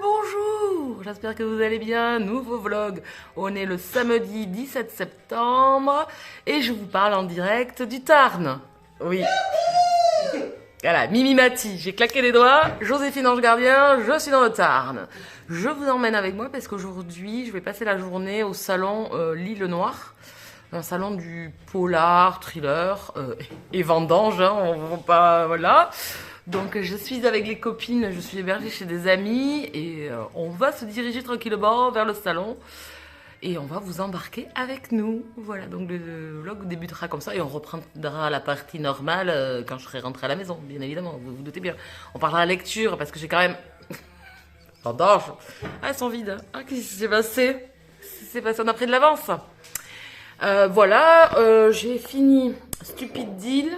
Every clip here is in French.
bonjour, j'espère que vous allez bien, nouveau vlog, on est le samedi 17 septembre et je vous parle en direct du Tarn, oui, voilà, Mimi Mati, j'ai claqué les doigts, Joséphine Ange Gardien, je suis dans le Tarn. Je vous emmène avec moi parce qu'aujourd'hui je vais passer la journée au salon L'Île Noire, un salon du polar, thriller et vendange, hein, on va pas, voilà. Donc je suis avec les copines, je suis hébergée chez des amis et on va se diriger tranquillement vers le salon et on va vous embarquer avec nous. Voilà, donc le vlog débutera comme ça et on reprendra la partie normale quand je serai rentrée à la maison, bien évidemment, vous vous doutez bien. On parlera lecture parce que j'ai quand même... Vendange. Ah, elles sont vides. Ah, qu'est-ce qui s'est passé? C'est passé, on a pris de l'avance. Voilà, j'ai fini Stupid Deal.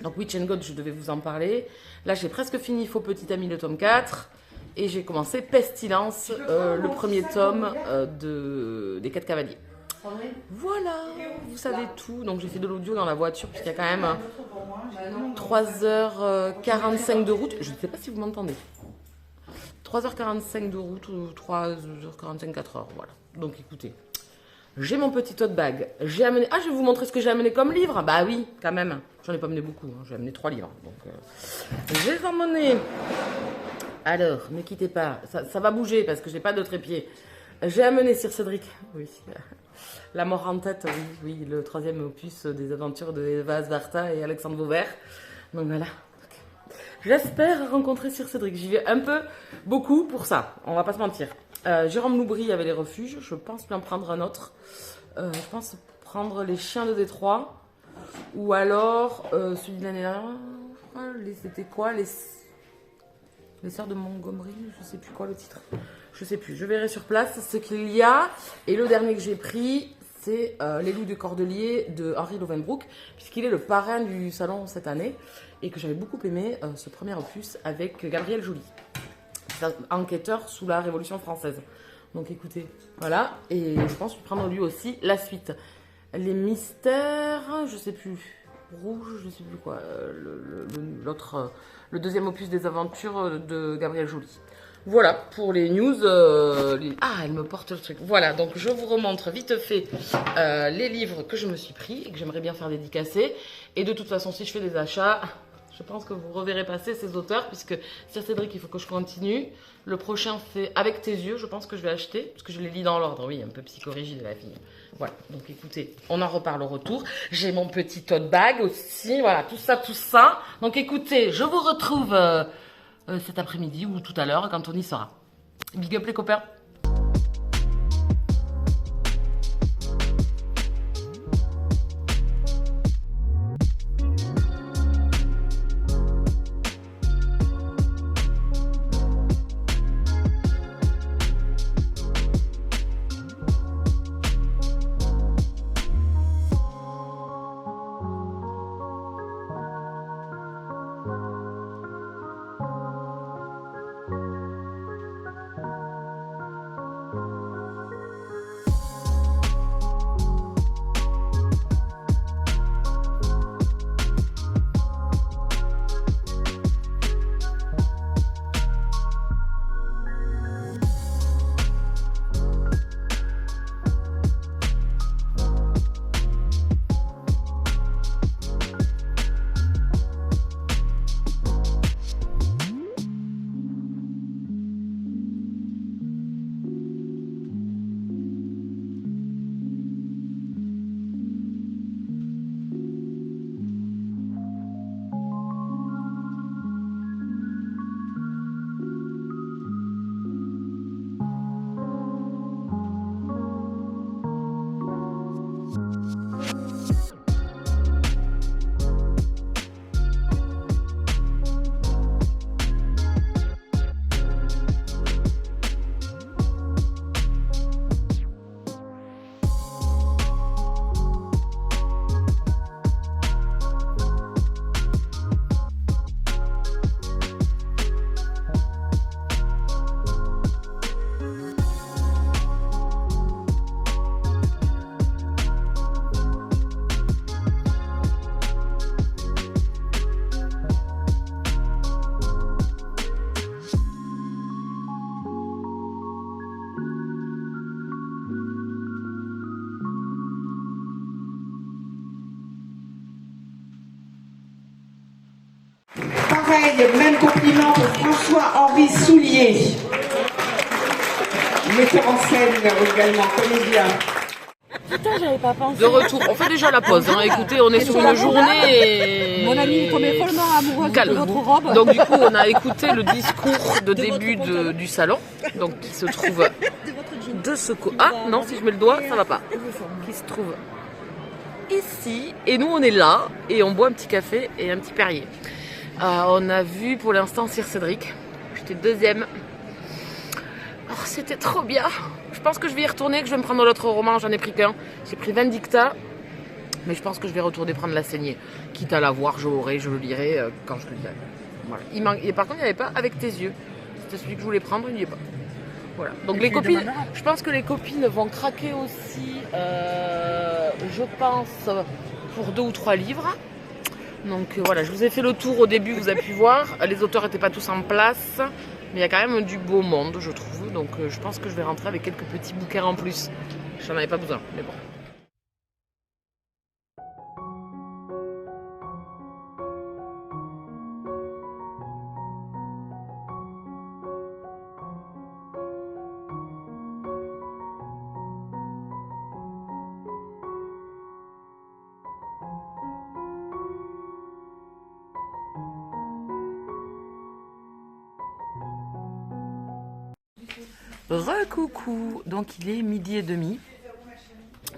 Donc Witch and God, je devais vous en parler. Là, j'ai presque fini Faux Petit Ami, le tome 4. Et j'ai commencé Pestilence, le premier tome des 4 Cavaliers. Voilà, vous savez tout. Donc j'ai fait de l'audio dans la voiture, puisqu'il y a quand même 3h45 de route. Je ne sais pas si vous m'entendez. 3h45 de route ou 3h45, 4h, voilà. Donc écoutez, j'ai mon petit tote bag. J'ai amené... Ah, je vais vous montrer ce que j'ai amené comme livre. Bah oui, quand même. J'en ai pas amené beaucoup. Hein. J'ai amené 3 livres. Donc, j'ai ramené... Alors, ne quittez pas. Ça va bouger parce que j'ai pas de trépied. J'ai amené Sir Cédric. Oui. La mort en tête, oui. Le 3e opus des aventures de Eva Asvarta et Alexandre Vauvert. Donc voilà. J'espère rencontrer Sir Cédric. J'y vais un peu, beaucoup pour ça. On va pas se mentir. Jérôme Loubry avait les refuges. Je pense bien prendre un autre. Je pense prendre les chiens de Détroit. Ou alors celui de l'année dernière. C'était quoi les sœurs de Montgomery. Je sais plus quoi le titre. Je sais plus. Je verrai sur place ce qu'il y a. Et le dernier que j'ai pris, c'est Les Loups du Cordelier de Henri Lovenbroek. Puisqu'il est le parrain du salon cette année. Et que j'avais beaucoup aimé ce premier opus avec Gabriel Joly. Enquêteur sous la Révolution française. Donc écoutez, voilà. Et je pense prendre lui aussi la suite. Les mystères, je sais plus. Rouge, je sais plus quoi. L'autre, le deuxième opus des aventures de Gabriel Joly. Voilà pour les news. Ah, elle me porte le truc. Voilà, donc je vous remontre vite fait les livres que je me suis pris et que j'aimerais bien faire dédicacer. Et de toute façon, si je fais des achats, je pense que vous reverrez passer ces auteurs, puisque Sir Cédric, il faut que je continue. Le prochain, c'est Avec tes yeux, je pense que je vais acheter, parce que je les lis dans l'ordre, oui, un peu psychorigide la fille. Voilà, donc écoutez, on en reparle au retour. J'ai mon petit tote bag aussi, voilà, tout ça, tout ça. Donc écoutez, je vous retrouve cet après-midi ou tout à l'heure, quand on y sera. Big up les copains! pareil, même compliment pour François-Henri Soulier, metteur en scène également, comédien. Putain, j'avais pas pensé. De retour, on fait déjà la pause. Hein. Écoutez, on est sur une journée. Mon amie tombée follement amoureuse de votre robe. Donc du coup, on a écouté le discours de début du salon, donc qui se trouve de ce côté. Ah non, si je mets le doigt, ça va pas. Qui se trouve ici. Et nous, on est là et on boit un petit café et un petit Perrier. On a vu pour l'instant Sir Cédric. J'étais deuxième. Oh, c'était trop bien. Je pense que je vais y retourner, que je vais me prendre l'autre roman. J'en ai pris qu'un. J'ai pris Vindicta. Mais je pense que je vais retourner prendre La Saignée. Quitte à la voir, je le lirai quand je le lirai. Voilà. Et par contre, il n'y avait pas Avec tes yeux. C'était celui que je voulais prendre, il n'y est pas. Voilà. Donc les copines, je pense que les copines vont craquer aussi, je pense, pour 2 ou 3 livres. Donc voilà, je vous ai fait le tour au début, vous avez pu voir. Les auteurs n'étaient pas tous en place. Mais il y a quand même du beau monde, je trouve. Donc je pense que je vais rentrer avec quelques petits bouquins en plus. J'en avais pas besoin, mais bon. Recoucou, donc il est 12h30.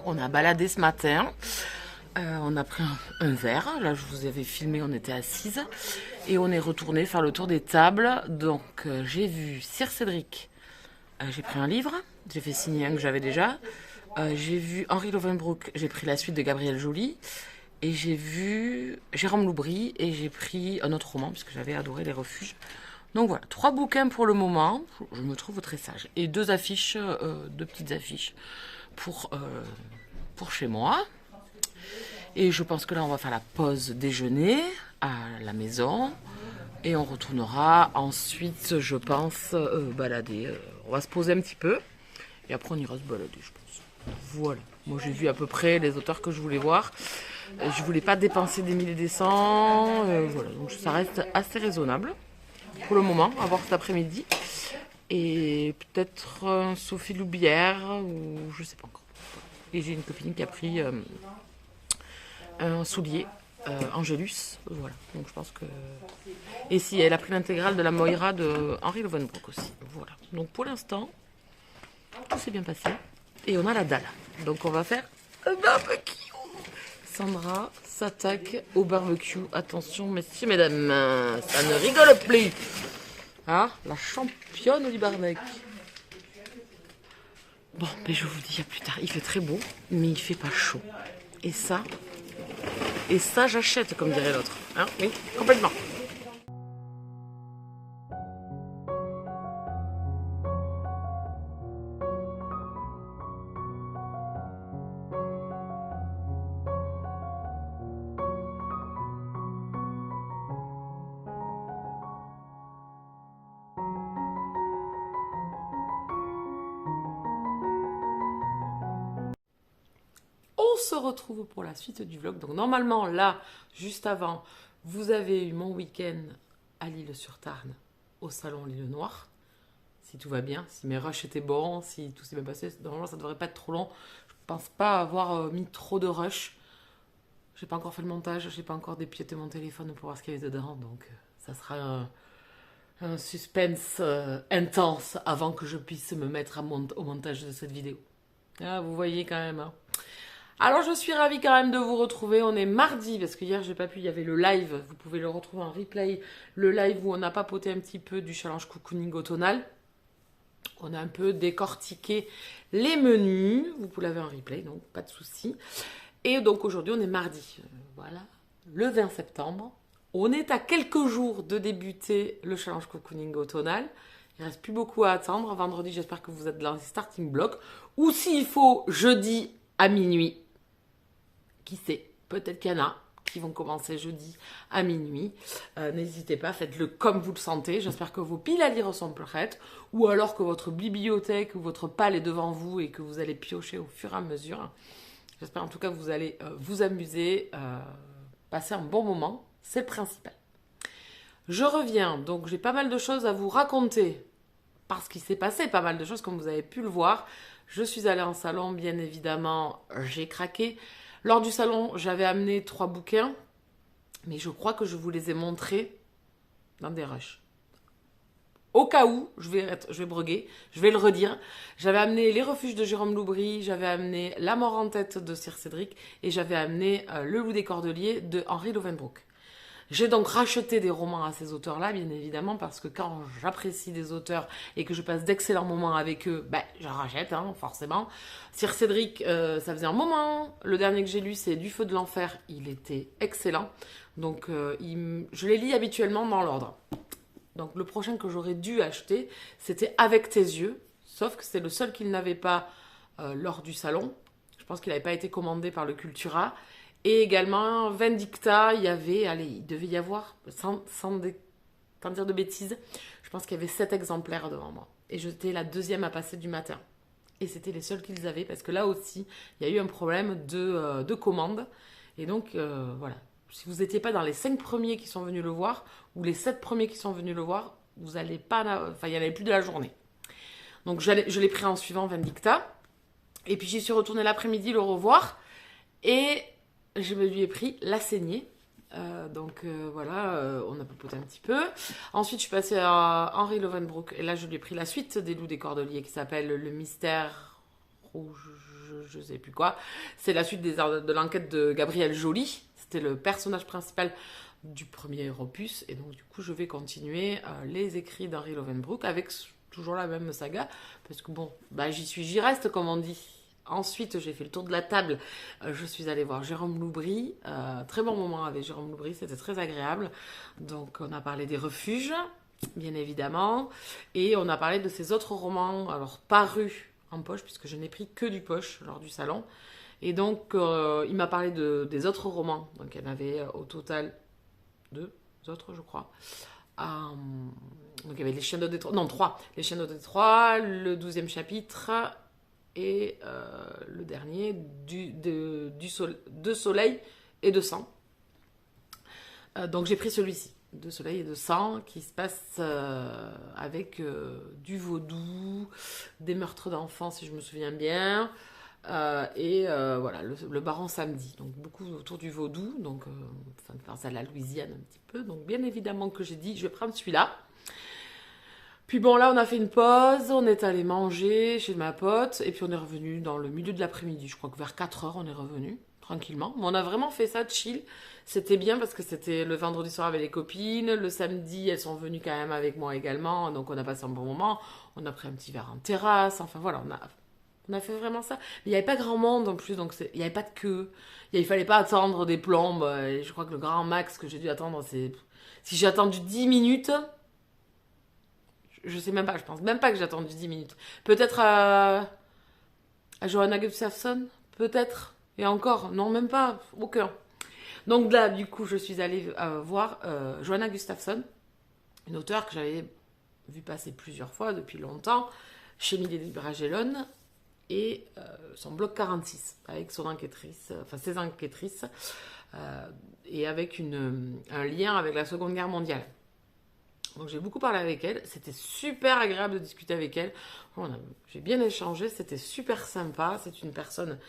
On a baladé ce matin. On a pris un verre. Là, je vous avais filmé, on était assises. Et on est retourné faire le tour des tables. Donc, j'ai vu Sir Cédric. J'ai pris un livre. J'ai fait signer un que j'avais déjà. J'ai vu Henri Lovenbroek. J'ai pris la suite de Gabriel Joly. Et j'ai vu Jérôme Loubry. Et j'ai pris un autre roman, puisque j'avais adoré Les Refuges. Donc voilà, 3 bouquins pour le moment, je me trouve très sage. Et 2 affiches, 2 petites affiches pour chez moi. Et je pense que là, on va faire la pause déjeuner à la maison. Et on retournera ensuite, je pense, balader. On va se poser un petit peu. Et après, on ira se balader, je pense. Voilà. Moi, j'ai vu à peu près les auteurs que je voulais voir. Je voulais pas dépenser des milliers et des cents. Voilà, donc ça reste assez raisonnable. Pour le moment, à voir cet après-midi. Et peut-être Sophie Loubière, ou je sais pas encore. Et j'ai une copine qui a pris un soulier, Angélus. Voilà, donc je pense que... Et si, elle a pris l'intégrale de la Moira de Henri Lovenbroek aussi. Voilà, donc pour l'instant, tout s'est bien passé. Et on a la dalle. Donc on va faire un barbecue. Sandra s'attaque au barbecue. Attention, messieurs, mesdames, ça ne rigole plus. Ah, la championne du barbecue. Bon, ben je vous dis à plus tard. Il fait très beau, mais il fait pas chaud. Et ça j'achète, comme dirait l'autre. Hein, oui, complètement. On se retrouve pour la suite du vlog. Donc normalement, là, juste avant, vous avez eu mon week-end à l'Isle-sur-Tarn, au salon L'Île Noire. Si tout va bien, si mes rushs étaient bons, si tout s'est bien passé, normalement ça devrait pas être trop long. Je pense pas avoir mis trop de rush. J'ai pas encore fait le montage, j'ai pas encore dépiété mon téléphone pour voir ce qu'il y avait dedans. Donc ça sera un suspense intense avant que je puisse me mettre au montage de cette vidéo. Ah, vous voyez quand même, hein. Alors je suis ravie quand même de vous retrouver. On est mardi parce que hier j'ai pas pu, il y avait le live, vous pouvez le retrouver en replay, le live où on a papoté un petit peu du challenge cocooning automnal. On a un peu décortiqué les menus, vous l'avez en replay, donc pas de souci. Et donc aujourd'hui on est mardi, voilà, le 20 septembre. On est à quelques jours de débuter le challenge cocooning automnal. Il ne reste plus beaucoup à attendre. Vendredi, j'espère que vous êtes dans les starting blocks. Ou s'il faut, jeudi à minuit. Qui sait, peut-être qu'il y en a qui vont commencer jeudi à minuit. N'hésitez pas, faites-le comme vous le sentez. J'espère que vos piles à lire sont prêtes, ou alors que votre bibliothèque ou votre palle est devant vous et que vous allez piocher au fur et à mesure. J'espère en tout cas que vous allez vous amuser, passer un bon moment, c'est le principal. Je reviens, donc j'ai pas mal de choses à vous raconter. Parce qu'il s'est passé pas mal de choses, comme vous avez pu le voir. Je suis allée en salon, bien évidemment, j'ai craqué. Lors du salon, j'avais amené 3 bouquins, mais je crois que je vous les ai montrés dans des rushs. Au cas où, je vais breguer, je vais le redire. J'avais amené Les Refuges de Jérôme Loubry, j'avais amené La Mort en tête de Sir Cédric et j'avais amené Le Loup des Cordeliers de Henri Lovenbroek. J'ai donc racheté des romans à ces auteurs-là, bien évidemment, parce que quand j'apprécie des auteurs et que je passe d'excellents moments avec eux, ben, j'en rachète, hein, forcément. Sir Cédric, ça faisait un moment. Le dernier que j'ai lu, c'est Du feu de l'enfer. Il était excellent. Donc, je les lis habituellement dans l'ordre. Donc, le prochain que j'aurais dû acheter, c'était Avec tes yeux. Sauf que c'est le seul qu'il n'avait pas lors du salon. Je pense qu'il n'avait pas été commandé par le Cultura. Et également, Vindicta, il devait y avoir, sans dire de bêtises, je pense qu'il y avait 7 exemplaires devant moi. Et j'étais la deuxième à passer du matin. Et c'était les seuls qu'ils avaient, parce que là aussi, il y a eu un problème de commande. Et donc, voilà. Si vous n'étiez pas dans les 5 premiers qui sont venus le voir, ou les 7 premiers qui sont venus le voir, vous n'allez pas... Enfin, il n'y en avait plus de la journée. Donc, je l'ai pris en suivant Vindicta. Et puis, j'y suis retournée l'après-midi le revoir. Et... je me lui ai pris La Saignée. Voilà, on a papoté un petit peu. Ensuite, je suis passée à Henri Lovenbroek. Et là, je lui ai pris la suite des Loups des Cordeliers qui s'appelle Le Mystère Rouge, je sais plus quoi. C'est la suite de l'enquête de Gabriel Joly. C'était le personnage principal du premier opus. Et donc, du coup, je vais continuer les écrits d'Henri Lovenbroek avec toujours la même saga. Parce que bon, bah, j'y reste, comme on dit. Ensuite, j'ai fait le tour de la table. Je suis allée voir Jérôme Loubry. Très bon moment avec Jérôme Loubry, c'était très agréable. Donc, on a parlé des refuges, bien évidemment. Et on a parlé de ses autres romans, alors parus en poche, puisque je n'ai pris que du poche lors du salon. Et donc, il m'a parlé des autres romans. Donc, il y en avait au total 2 autres, je crois. Donc, il y avait Les Chiens de Détroit. Non, 3. Les Chiens de Détroit, le 12e chapitre... et le dernier, de Soleil et de Sang. Donc j'ai pris celui-ci, De Soleil et de Sang, qui se passe avec du vaudou, des meurtres d'enfants, si je me souviens bien, voilà, le Baron Samedi. Donc beaucoup autour du vaudou, donc ça me pense à la Louisiane un petit peu. Donc bien évidemment que j'ai dit, je vais prendre celui-là. Puis bon, là, on a fait une pause, on est allé manger chez ma pote, et puis on est revenu dans le milieu de l'après-midi. Je crois que vers 4h, on est revenu, tranquillement. Mais on a vraiment fait ça chill. C'était bien parce que c'était le vendredi soir avec les copines. Le samedi, elles sont venues quand même avec moi également. Donc on a passé un bon moment. On a pris un petit verre en terrasse. Enfin voilà, on a fait vraiment ça. Mais il n'y avait pas grand monde en plus, donc il n'y avait pas de queue. Il ne fallait pas attendre des plombes. Et je crois que le grand max que j'ai dû attendre, c'est... Si j'ai attendu 10 minutes... Je sais même pas, je pense même pas que j'ai attendu 10 minutes. Peut-être à Johanna Gustafsson, peut-être. Et encore, non, même pas, aucun. Donc là, du coup, je suis allée voir Johanna Gustafsson, une auteure que j'avais vue passer plusieurs fois depuis longtemps, chez Milady Bragellone, et son blog 46, avec son enquêtrice, enfin ses enquêtrices, et avec un lien avec la Seconde Guerre mondiale. Donc j'ai beaucoup parlé avec elle, c'était super agréable de discuter avec elle. J'ai bien échangé, c'était super sympa, c'est une personne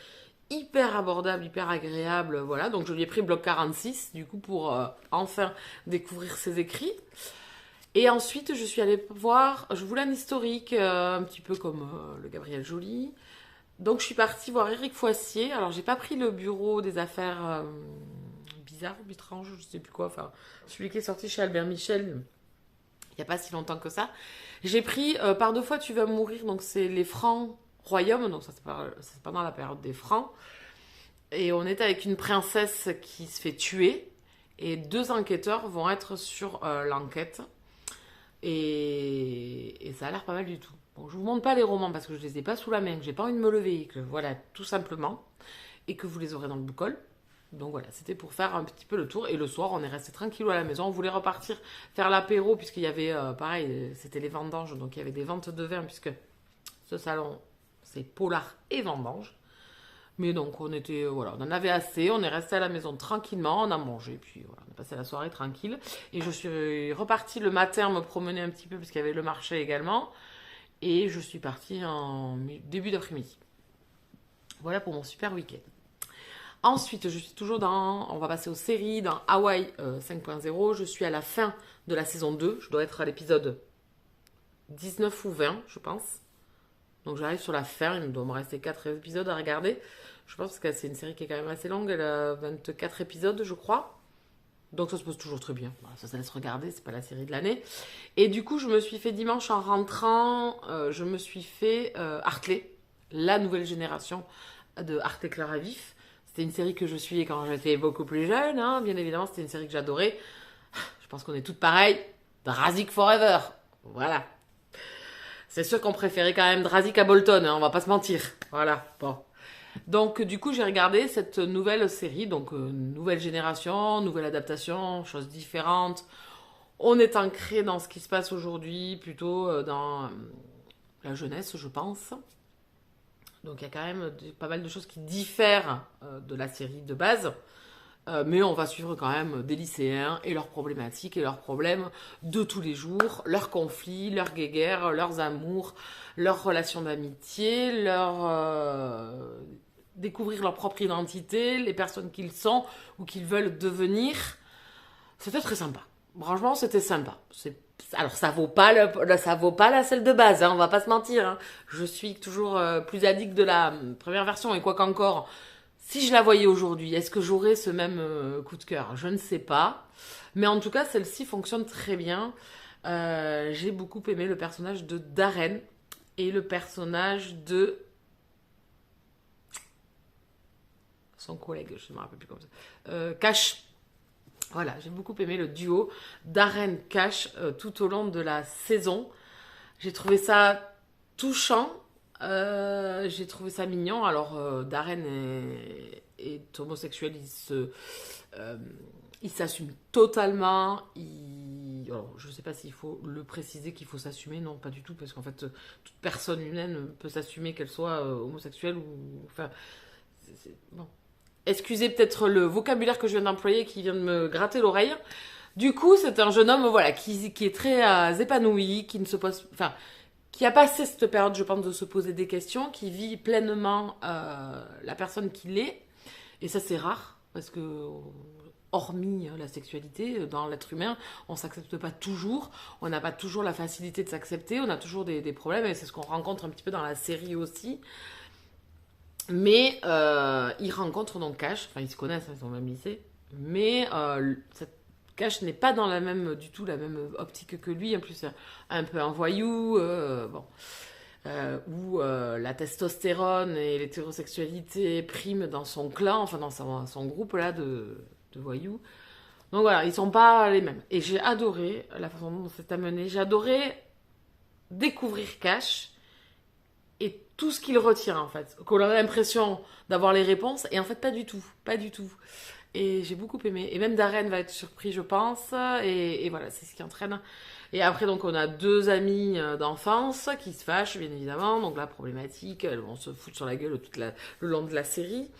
hyper abordable, hyper agréable, voilà. Donc je lui ai pris Bloc 46, du coup, pour enfin découvrir ses écrits. Et ensuite, je suis allée voir, je voulais un historique, un petit peu comme le Gabriel Joly. Donc je suis partie voir Éric Foissier. Alors j'ai pas pris le bureau des affaires bizarres, étranges, je sais plus quoi, enfin celui qui est sorti chez Albert Michel il n'y a pas si longtemps que ça. J'ai pris Par 2 fois tu vas mourir, donc c'est les Francs Royaumes, donc ça c'est pendant la période des Francs. Et on est avec une princesse qui se fait tuer, et 2 enquêteurs vont être sur l'enquête. Et ça a l'air pas mal du tout. Bon, je vous montre pas les romans parce que je les ai pas sous la main, que j'ai pas envie de me lever, que voilà, tout simplement, et que vous les aurez dans le book-haul. Donc voilà, c'était pour faire un petit peu le tour. Et le soir, on est resté tranquillou à la maison. On voulait repartir faire l'apéro, puisqu'il y avait, pareil, c'était les vendanges. Donc il y avait des ventes de vin, puisque ce salon, c'est polar et vendange. Mais donc, on était, voilà, on en avait assez, on est resté à la maison tranquillement, on a mangé, puis voilà, on a passé la soirée tranquille. Et je suis repartie le matin me promener un petit peu, parce qu'il y avait le marché également. Et je suis partie en début d'après-midi. Voilà pour mon super week-end. Ensuite, je suis toujours on va passer aux séries, dans Hawaii 5.0. Je suis à la fin de la saison 2. Je dois être à l'épisode 19 ou 20, je pense. Donc j'arrive sur la fin, il doit me rester 4 épisodes à regarder. Je pense que c'est une série qui est quand même assez longue, elle a 24 épisodes, je crois. Donc ça se passe toujours très bien. Voilà, ça laisse regarder, c'est pas la série de l'année. Et du coup, je me suis fait dimanche en rentrant, je me suis fait Hartley, la nouvelle génération de Hartley Cœur à Vif. C'était une série que je suivais quand j'étais beaucoup plus jeune, hein. Bien évidemment, c'était une série que j'adorais. Je pense qu'on est toutes pareilles. Drazik Forever. Voilà. C'est sûr qu'on préférait quand même Drazik à Bolton, hein, on va pas se mentir. Voilà, bon. Donc, du coup, j'ai regardé cette nouvelle série, donc nouvelle génération, nouvelle adaptation, choses différentes. On est ancré dans ce qui se passe aujourd'hui, plutôt dans la jeunesse, je pense. Donc, il y a quand même pas mal de choses qui diffèrent de la série de base. Mais on va suivre quand même des lycéens et leurs problématiques et leurs problèmes de tous les jours, leurs conflits, leurs guéguerres, leurs amours, leurs relations d'amitié, découvrir leur propre identité, les personnes qu'ils sont ou qu'ils veulent devenir. C'était très sympa. Franchement, c'était sympa. Alors, ça vaut pas la celle de base, hein, on va pas se mentir. Hein. Je suis toujours plus addict de la première version et quoi qu'encore. Si je la voyais aujourd'hui, est-ce que j'aurais ce même coup de cœur? Je ne sais pas. Mais en tout cas, celle-ci fonctionne très bien. J'ai beaucoup aimé le personnage de Darren et le personnage de son collègue, je ne me rappelle plus comment ça. Cash. Voilà, j'ai beaucoup aimé le duo Darren-Cash tout au long de la saison. J'ai trouvé ça touchant. J'ai trouvé ça mignon. Alors, Darren est homosexuel, il s'assume totalement. Alors, je ne sais pas s'il faut le préciser qu'il faut s'assumer. Non, pas du tout, parce qu'en fait, toute personne humaine peut s'assumer, qu'elle soit homosexuelle ou. Enfin, bon. Excusez peut-être le vocabulaire que je viens d'employer qui vient de me gratter l'oreille. Du coup, c'est un jeune homme, voilà, qui est très épanoui, qui ne se pose. Enfin. Qui a passé cette période, je pense, de se poser des questions, qui vit pleinement la personne qu'il est. Et ça, c'est rare, parce que, hormis la sexualité, dans l'être humain, on ne s'accepte pas toujours, on n'a pas toujours la facilité de s'accepter, on a toujours des problèmes, et c'est ce qu'on rencontre un petit peu dans la série aussi. Mais il rencontre donc Cash, enfin, ils se connaissent, ils sont au même lycée, mais cette Cash n'est pas dans du tout la même optique que lui, en plus un peu un voyou, bon, où la testostérone et l'hétérosexualité priment dans son clan, enfin dans son groupe là de voyous. Donc voilà, ils sont pas les mêmes. Et j'ai adoré la façon dont c'est amené, j'ai adoré découvrir Cash et tout ce qu'il retient en fait. Qu'on a l'impression d'avoir les réponses, et en fait pas du tout, pas du tout. Et j'ai beaucoup aimé. Et même Darren va être surpris, je pense. Et voilà, c'est ce qui entraîne. Et après, donc, on a 2 amis d'enfance qui se fâchent, bien évidemment. Donc, la problématique, elles vont se foutre sur la gueule le long de la série.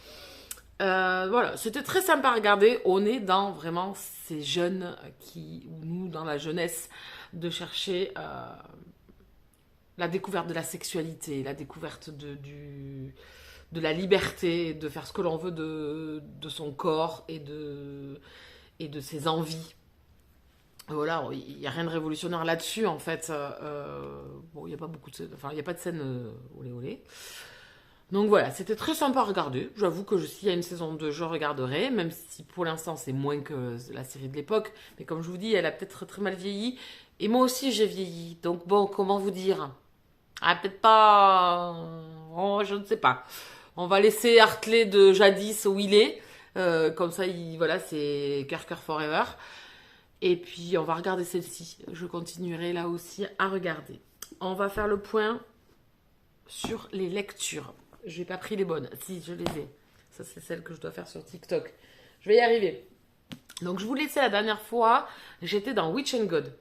Voilà, c'était très sympa à regarder. On est dans vraiment ces jeunes ou nous, dans la jeunesse, de chercher la découverte de la sexualité, la découverte de la liberté, de faire ce que l'on veut de son corps et de ses envies. Voilà, il n'y a rien de révolutionnaire là-dessus, en fait. Bon, il n'y a pas beaucoup il n'y a pas de scène olé olé. Donc voilà, c'était très sympa à regarder. J'avoue que s'il y a une saison 2, je regarderai, même si pour l'instant c'est moins que la série de l'époque. Mais comme je vous dis, elle a peut-être très mal vieilli. Et moi aussi j'ai vieilli. Donc bon, comment vous dire? Ah, peut-être pas... Oh, je ne sais pas. On va laisser Hartley de jadis où il est. Comme ça, voilà, c'est Cœur Forever. Et puis, on va regarder celle-ci. Je continuerai là aussi à regarder. On va faire le point sur les lectures. Je n'ai pas pris les bonnes. Si, je les ai. Ça, c'est celle que je dois faire sur TikTok. Je vais y arriver. Donc, je vous laissais la dernière fois. J'étais dans Witch and God,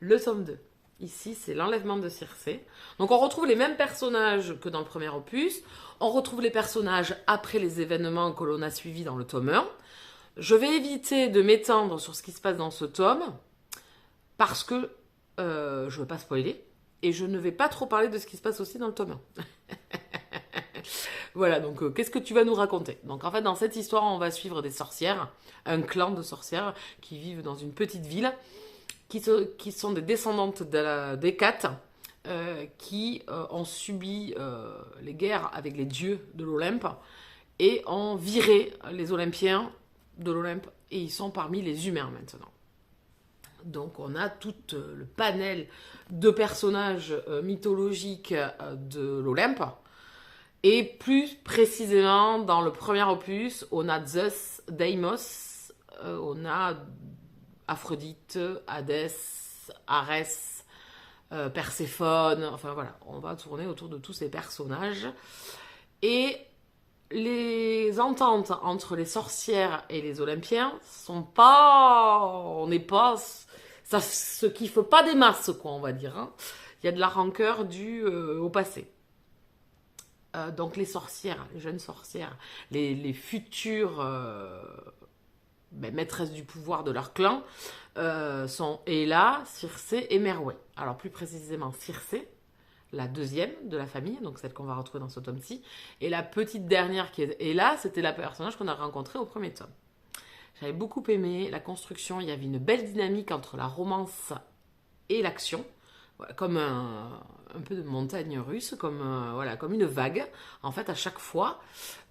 le tome 2. Ici, c'est l'enlèvement de Circé. Donc, on retrouve les mêmes personnages que dans le premier opus. On retrouve les personnages après les événements que l'on a suivis dans le tome 1. Je vais éviter de m'étendre sur ce qui se passe dans ce tome parce que je ne veux pas spoiler et je ne vais pas trop parler de ce qui se passe aussi dans le tome 1. Voilà, donc qu'est-ce que tu vas nous raconter? Donc en fait, dans cette histoire, on va suivre des sorcières, un clan de sorcières qui vivent dans une petite ville, qui sont des descendantes d'Hécate, qui ont subi les guerres avec les dieux de l'Olympe et ont viré les Olympiens de l'Olympe et ils sont parmi les humains maintenant. Donc on a tout le panel de personnages mythologiques de l'Olympe. Et plus précisément, dans le premier opus, on a Zeus, Deimos, on a Aphrodite, Hadès, Arès, Perséphone, enfin voilà, on va tourner autour de tous ces personnages. Et les ententes entre les sorcières et les Olympiens sont pas... On n'est pas... Ça se kiffe pas des masses, quoi, on va dire. Hein. Il y a de la rancœur due au passé. Donc les sorcières, les jeunes sorcières, les futures maîtresses du pouvoir de leur clan sont Héla, Circé et Merwé. Alors plus précisément Circé, la deuxième de la famille, donc celle qu'on va retrouver dans ce tome-ci, et la petite dernière qui est Héla, c'était la personnage qu'on a rencontrée au premier tome. J'avais beaucoup aimé la construction, il y avait une belle dynamique entre la romance et l'action, comme un peu de montagne russe, comme une vague. En fait, à chaque fois,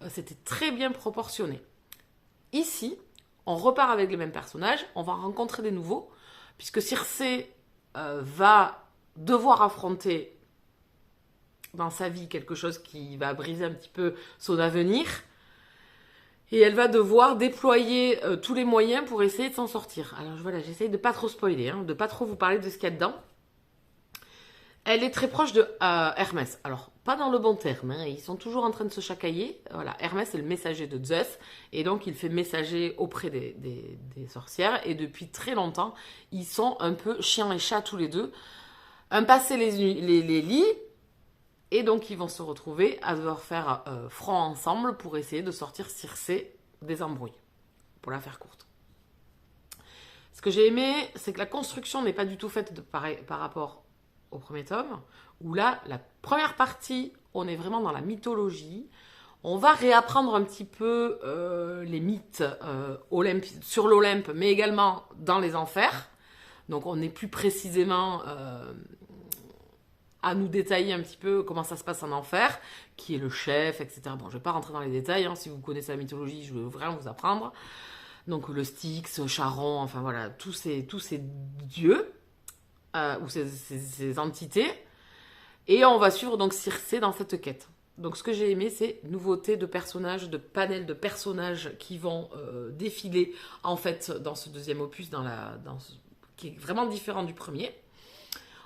c'était très bien proportionné. Ici, on repart avec les mêmes personnages, on va rencontrer des nouveaux, puisque Circé va devoir affronter dans sa vie quelque chose qui va briser un petit peu son avenir, et elle va devoir déployer tous les moyens pour essayer de s'en sortir. Alors voilà, j'essaye de pas trop spoiler, de pas trop vous parler de ce qu'il y a dedans. Elle est très proche de Hermès. Alors, pas dans le bon terme, ils sont toujours en train de se chacailler. Voilà, Hermès est le messager de Zeus, et donc il fait messager auprès des sorcières, et depuis très longtemps, ils sont un peu chien et chat tous les deux. Un passé les lie, et donc ils vont se retrouver à devoir faire front ensemble pour essayer de sortir Circé des embrouilles, pour la faire courte. Ce que j'ai aimé, c'est que la construction n'est pas du tout faite par rapport au premier tome, où là, la première partie, on est vraiment dans la mythologie. On va réapprendre un petit peu les mythes sur l'Olympe, mais également dans les enfers. Donc on est plus précisément à nous détailler un petit peu comment ça se passe en enfer, qui est le chef, etc. Bon, je ne vais pas rentrer dans les détails, si vous connaissez la mythologie, je vais vraiment vous apprendre. Donc le Styx, Charon, enfin voilà, tous ces dieux, ou ces entités, et on va suivre donc Circé dans cette quête. Donc ce que j'ai aimé, c'est nouveauté de personnages, de panel de personnages qui vont défiler en fait dans ce deuxième opus, qui est vraiment différent du premier.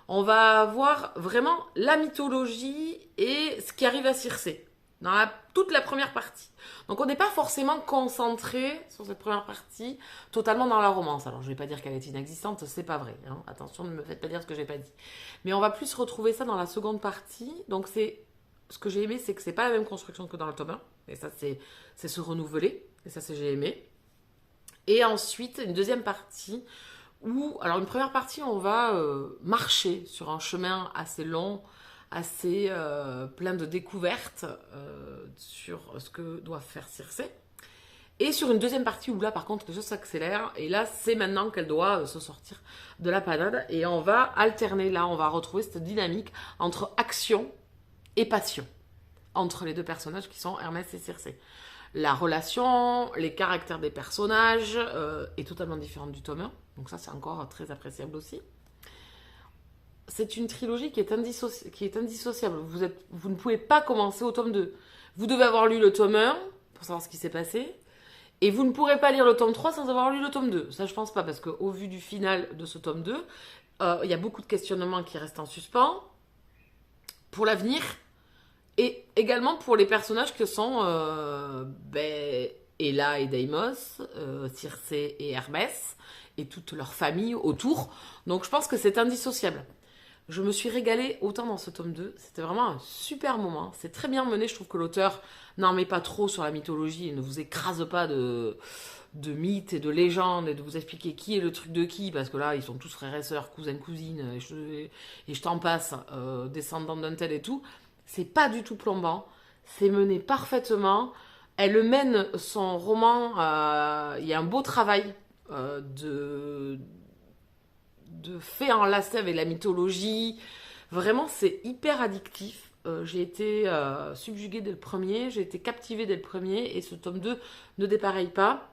On va avoir vraiment la mythologie et ce qui arrive à Circé dans toute la première partie. Donc on n'est pas forcément concentré sur cette première partie totalement dans la romance. Alors je ne vais pas dire qu'elle est inexistante, c'est pas vrai. Hein. Attention, ne me faites pas dire ce que j'ai pas dit. Mais on va plus retrouver ça dans la seconde partie. Donc ce que j'ai aimé, c'est que c'est pas la même construction que dans le tome 1. Et ça, c'est se renouveler. Et ça, j'ai aimé. Et ensuite, une deuxième partie alors une première partie, on va marcher sur un chemin assez long, assez plein de découvertes sur ce que doit faire Circé. Et sur une deuxième partie où là, par contre, les choses s'accélèrent. Et là, c'est maintenant qu'elle doit se sortir de la panade. Et on va alterner, là, on va retrouver cette dynamique entre action et passion. Entre les deux personnages qui sont Hermès et Circé. La relation, les caractères des personnages est totalement différente du tome 1. Donc ça, c'est encore très appréciable aussi. C'est une trilogie qui est indissociable. Vous ne pouvez pas commencer au tome 2. Vous devez avoir lu le tome 1 pour savoir ce qui s'est passé. Et vous ne pourrez pas lire le tome 3 sans avoir lu le tome 2. Ça, je pense pas, parce qu'au vu du final de ce tome 2, il y a beaucoup de questionnements qui restent en suspens pour l'avenir. Et également pour les personnages que sont Héla et Deimos, Circé et Hermès, et toute leur famille autour. Donc je pense que c'est indissociable. Je me suis régalée autant dans ce tome 2. C'était vraiment un super moment. C'est très bien mené. Je trouve que l'auteur n'en met pas trop sur la mythologie et ne vous écrase pas de mythes et de légendes et de vous expliquer qui est le truc de qui. Parce que là, ils sont tous frères et sœurs, cousins, cousines, et je t'en passe, descendants d'un tel et tout. C'est pas du tout plombant. C'est mené parfaitement. Elle mène son roman. Il y a un beau travail de fait enlacé avec la mythologie. Vraiment, c'est hyper addictif. J'ai été subjuguée dès le premier, j'ai été captivée dès le premier, et ce tome 2 ne dépareille pas.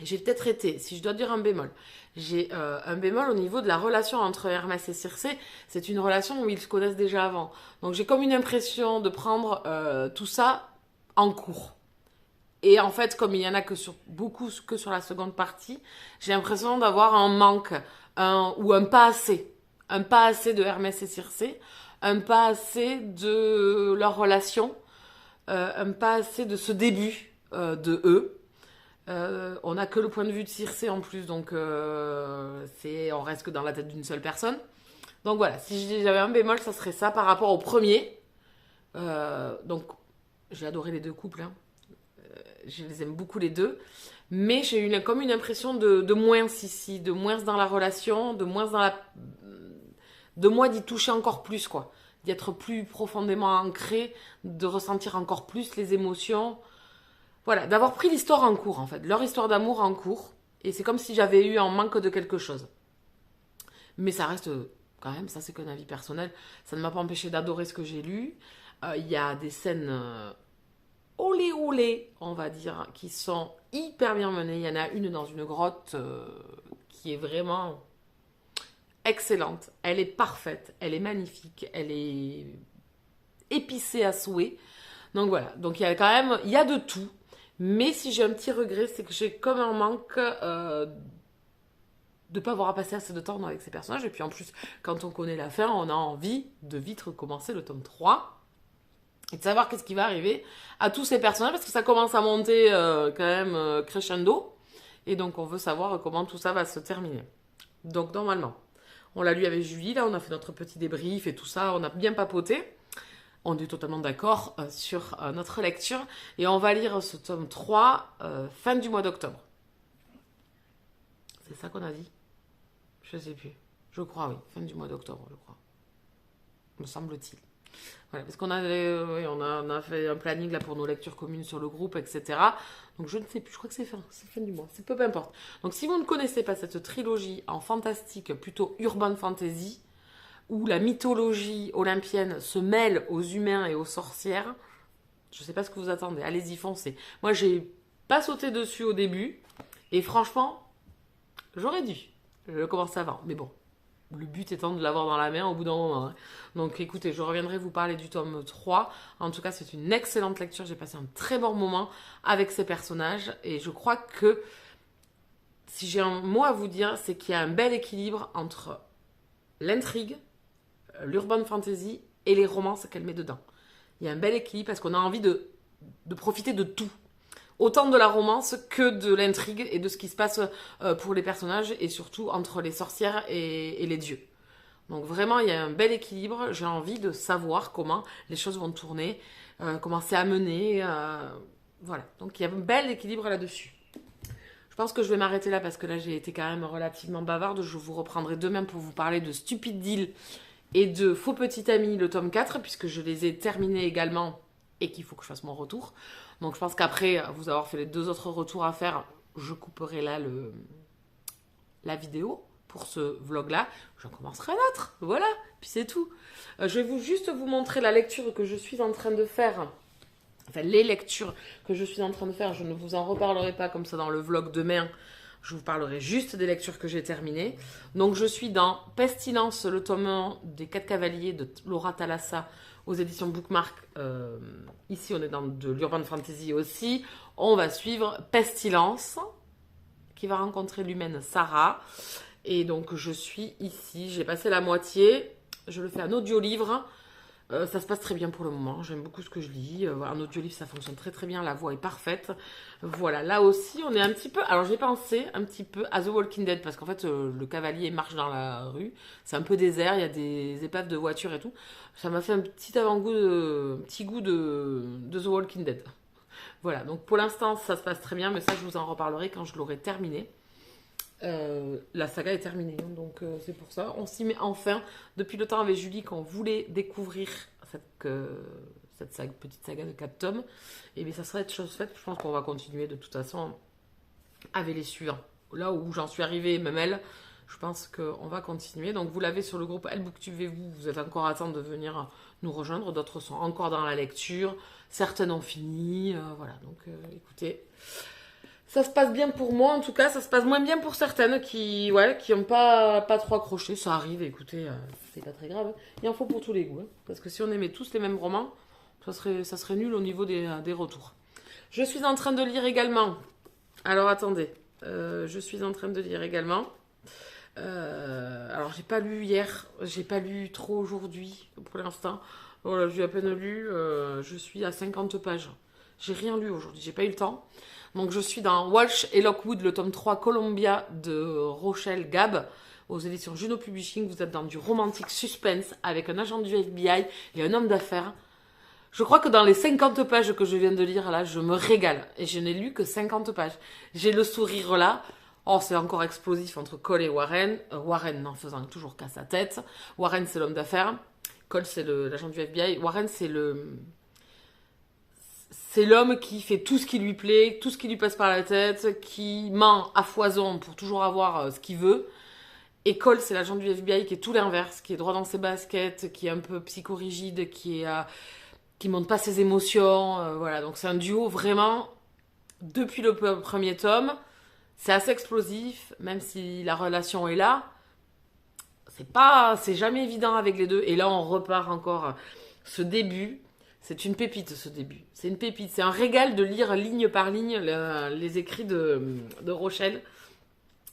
Et j'ai peut-être été, si je dois dire un bémol, j'ai un bémol au niveau de la relation entre Hermès et Circé. C'est une relation où ils se connaissent déjà avant. Donc j'ai comme une impression de prendre tout ça en cours. Et en fait, comme il y en a beaucoup que sur la seconde partie, j'ai l'impression d'avoir un manque, ou un pas assez. Un pas assez de Hermès et Circé, un pas assez de leur relation, un pas assez de ce début de eux. On n'a que le point de vue de Circé en plus, donc on reste que dans la tête d'une seule personne. Donc voilà, si j'avais un bémol, ça serait ça par rapport au premier. Donc j'ai adoré les deux couples, hein. Je les aime beaucoup les deux, mais j'ai eu comme une impression de moins ici, de moins dans la relation, de moins d'y toucher encore plus, quoi, d'y être plus profondément ancré, de ressentir encore plus les émotions, voilà, d'avoir pris l'histoire en cours, en fait, leur histoire d'amour en cours, et c'est comme si j'avais eu un manque de quelque chose. Mais ça reste quand même, ça c'est qu'un avis personnel, ça ne m'a pas empêché d'adorer ce que j'ai lu. Il y a des scènes olé olé, on va dire, qui sont hyper bien menées. Il y en a une dans une grotte qui est vraiment excellente. Elle est parfaite, elle est magnifique, elle est épicée à souhait. Donc voilà, donc il y a quand même, il y a de tout. Mais si j'ai un petit regret, c'est que j'ai comme un manque de ne pas avoir à passer assez de temps avec ces personnages. Et puis en plus, quand on connaît la fin, on a envie de vite recommencer le tome 3. Et de savoir qu'est-ce qui va arriver à tous ces personnages, parce que ça commence à monter quand même crescendo. Et donc on veut savoir comment tout ça va se terminer. Donc normalement, on l'a lu avec Julie, là on a fait notre petit débrief et tout ça, on a bien papoté. On est totalement d'accord sur notre lecture. Et on va lire ce tome 3 fin du mois d'octobre. C'est ça qu'on a dit? Je sais plus. Je crois, oui. Fin du mois d'octobre, je crois. Me semble-t-il. Voilà, parce qu'on on a fait un planning là pour nos lectures communes sur le groupe, etc. Donc je ne sais plus, je crois que c'est fin du mois, c'est peu importe. Donc si vous ne connaissez pas cette trilogie en fantastique, plutôt urban fantasy, où la mythologie olympienne se mêle aux humains et aux sorcières, je ne sais pas ce que vous attendez, allez-y, foncez. Moi j'ai pas sauté dessus au début, et franchement, j'aurais dû. Je commence avant, mais bon. Le but étant de l'avoir dans la main au bout d'un moment. Hein. Donc écoutez, je reviendrai vous parler du tome 3. En tout cas, c'est une excellente lecture. J'ai passé un très bon moment avec ces personnages. Et je crois que, si j'ai un mot à vous dire, c'est qu'il y a un bel équilibre entre l'intrigue, l'urban fantasy et les romances qu'elle met dedans. Il y a un bel équilibre parce qu'on a envie de profiter de tout. Autant de la romance que de l'intrigue et de ce qui se passe pour les personnages et surtout entre les sorcières et les dieux. Donc vraiment, il y a un bel équilibre. J'ai envie de savoir comment les choses vont tourner, comment c'est amené. Voilà, donc il y a un bel équilibre là-dessus. Je pense que je vais m'arrêter là parce que là, j'ai été quand même relativement bavarde. Je vous reprendrai demain pour vous parler de Stupid Deal et de Faux Petit Ami, le tome 4, puisque je les ai terminés également et qu'il faut que je fasse mon retour. Donc je pense qu'après vous avoir fait les 2 autres retours à faire, je couperai là la vidéo pour ce vlog-là. J'en commencerai un autre, voilà, puis c'est tout. Je vais juste vous montrer la lecture que je suis en train de faire. Enfin, les lectures que je suis en train de faire, je ne vous en reparlerai pas comme ça dans le vlog demain. Je vous parlerai juste des lectures que j'ai terminées. Donc je suis dans Pestilence, le tome 1 des 4 cavaliers de Laura Thalassa, aux éditions Bookmark. Ici, on est dans de l'urban fantasy aussi. On va suivre Pestilence, qui va rencontrer l'humaine Sarah. Et donc, je suis ici. J'ai passé la moitié. Je le fais en audio-livre. Ça se passe très bien pour le moment, j'aime beaucoup ce que je lis. Voilà, en audiolivre, ça fonctionne très très bien, la voix est parfaite. Voilà, là aussi, on est un petit peu... Alors, j'ai pensé un petit peu à The Walking Dead, parce qu'en fait, le cavalier marche dans la rue, c'est un peu désert, il y a des épaves de voitures et tout. Ça m'a fait un petit avant-goût, petit goût de The Walking Dead. Voilà, donc pour l'instant, ça se passe très bien, mais ça, je vous en reparlerai quand je l'aurai terminé. La saga est terminée, donc c'est pour ça. On s'y met enfin. Depuis le temps avec Julie qu'on voulait découvrir cette petite saga de 4 tomes. Et bien ça serait chose faite. Je pense qu'on va continuer de toute façon avec les suivants. Là où j'en suis arrivée, même elle, je pense qu'on va continuer. Donc vous l'avez sur le groupe Elle-Booktube, vous êtes encore à temps de venir nous rejoindre. D'autres sont encore dans la lecture. Certaines ont fini. Voilà, donc écoutez... Ça se passe bien pour moi, en tout cas, ça se passe moins bien pour certaines qui ont pas trop accroché. Ça arrive, écoutez, c'est pas très grave. Il en faut pour tous les goûts. Hein, parce que si on aimait tous les mêmes romans, ça serait nul au niveau des retours. Je suis en train de lire également. Alors attendez, je suis en train de lire également. Alors j'ai pas lu hier, j'ai pas lu trop aujourd'hui pour l'instant. Voilà, j'ai à peine lu, je suis à 50 pages. J'ai rien lu aujourd'hui, j'ai pas eu le temps. Donc je suis dans Walsh et Lockwood, le tome 3, Columbia de Rochelle Gab, aux éditions Juno Publishing. Vous êtes dans du romantique suspense avec un agent du FBI et un homme d'affaires. Je crois que dans les 50 pages que je viens de lire, là, je me régale. Et je n'ai lu que 50 pages. J'ai le sourire là. Oh, c'est encore explosif entre Cole et Warren. Warren n'en faisant toujours qu'à sa tête. Warren, c'est l'homme d'affaires. Cole, c'est l'agent du FBI. Warren, c'est l'homme qui fait tout ce qui lui plaît, tout ce qui lui passe par la tête, qui ment à foison pour toujours avoir ce qu'il veut. Et Cole, c'est l'agent du FBI qui est tout l'inverse, qui est droit dans ses baskets, qui est un peu psychorigide, qui montre pas ses émotions. Voilà, donc c'est un duo vraiment, depuis le premier tome, c'est assez explosif, même si la relation est là. C'est jamais évident avec les deux. Et là, on repart encore ce début. C'est une pépite, ce début. C'est une pépite. C'est un régal de lire ligne par ligne les écrits de Rochelle.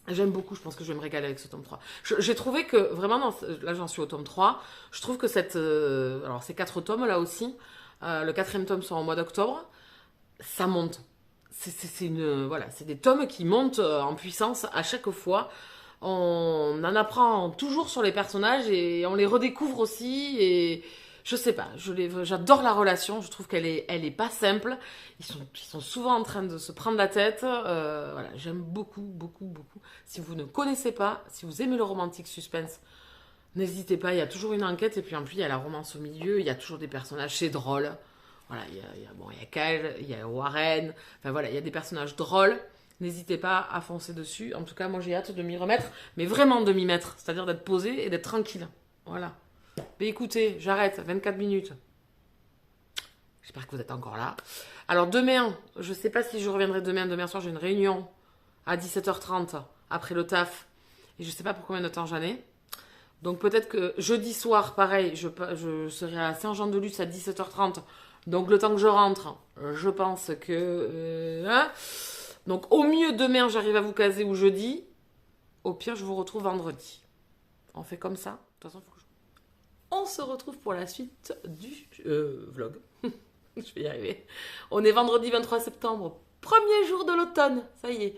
J'aime beaucoup. Je pense que je vais me régaler avec ce tome 3. J'ai trouvé que, vraiment, là, j'en suis au tome 3. Je trouve que alors, c'est 4 tomes, là aussi. Le 4e tome sort au mois d'octobre. Ça monte. Voilà, c'est des tomes qui montent en puissance à chaque fois. On en apprend toujours sur les personnages et on les redécouvre aussi. Et... je sais pas, j'adore la relation, je trouve qu'elle est pas simple. Ils sont souvent en train de se prendre la tête. Voilà, j'aime beaucoup, beaucoup, beaucoup. Si vous ne connaissez pas, si vous aimez le romantique suspense, n'hésitez pas, il y a toujours une enquête et puis en plus il y a la romance au milieu, il y a toujours des personnages, c'est drôle. Voilà, il y a Kyle, il y a Warren, enfin voilà, il y a des personnages drôles. N'hésitez pas à foncer dessus. En tout cas, moi j'ai hâte de m'y remettre, mais vraiment de m'y mettre, c'est-à-dire d'être posé et d'être tranquille. Voilà. Mais écoutez, j'arrête, 24 minutes. J'espère que vous êtes encore là. Alors demain, je ne sais pas si je reviendrai demain soir, j'ai une réunion à 17h30 après le taf. Et je ne sais pas pour combien de temps j'en ai. Donc peut-être que jeudi soir, pareil, je serai à Saint-Jean-de-Luz à 17h30. Donc le temps que je rentre, je pense que... Donc au mieux demain, j'arrive à vous caser ou jeudi. Au pire, je vous retrouve vendredi. On fait comme ça. De toute façon, on se retrouve pour la suite du vlog. Je vais y arriver. On est vendredi 23 septembre, premier jour de l'automne. Ça y est,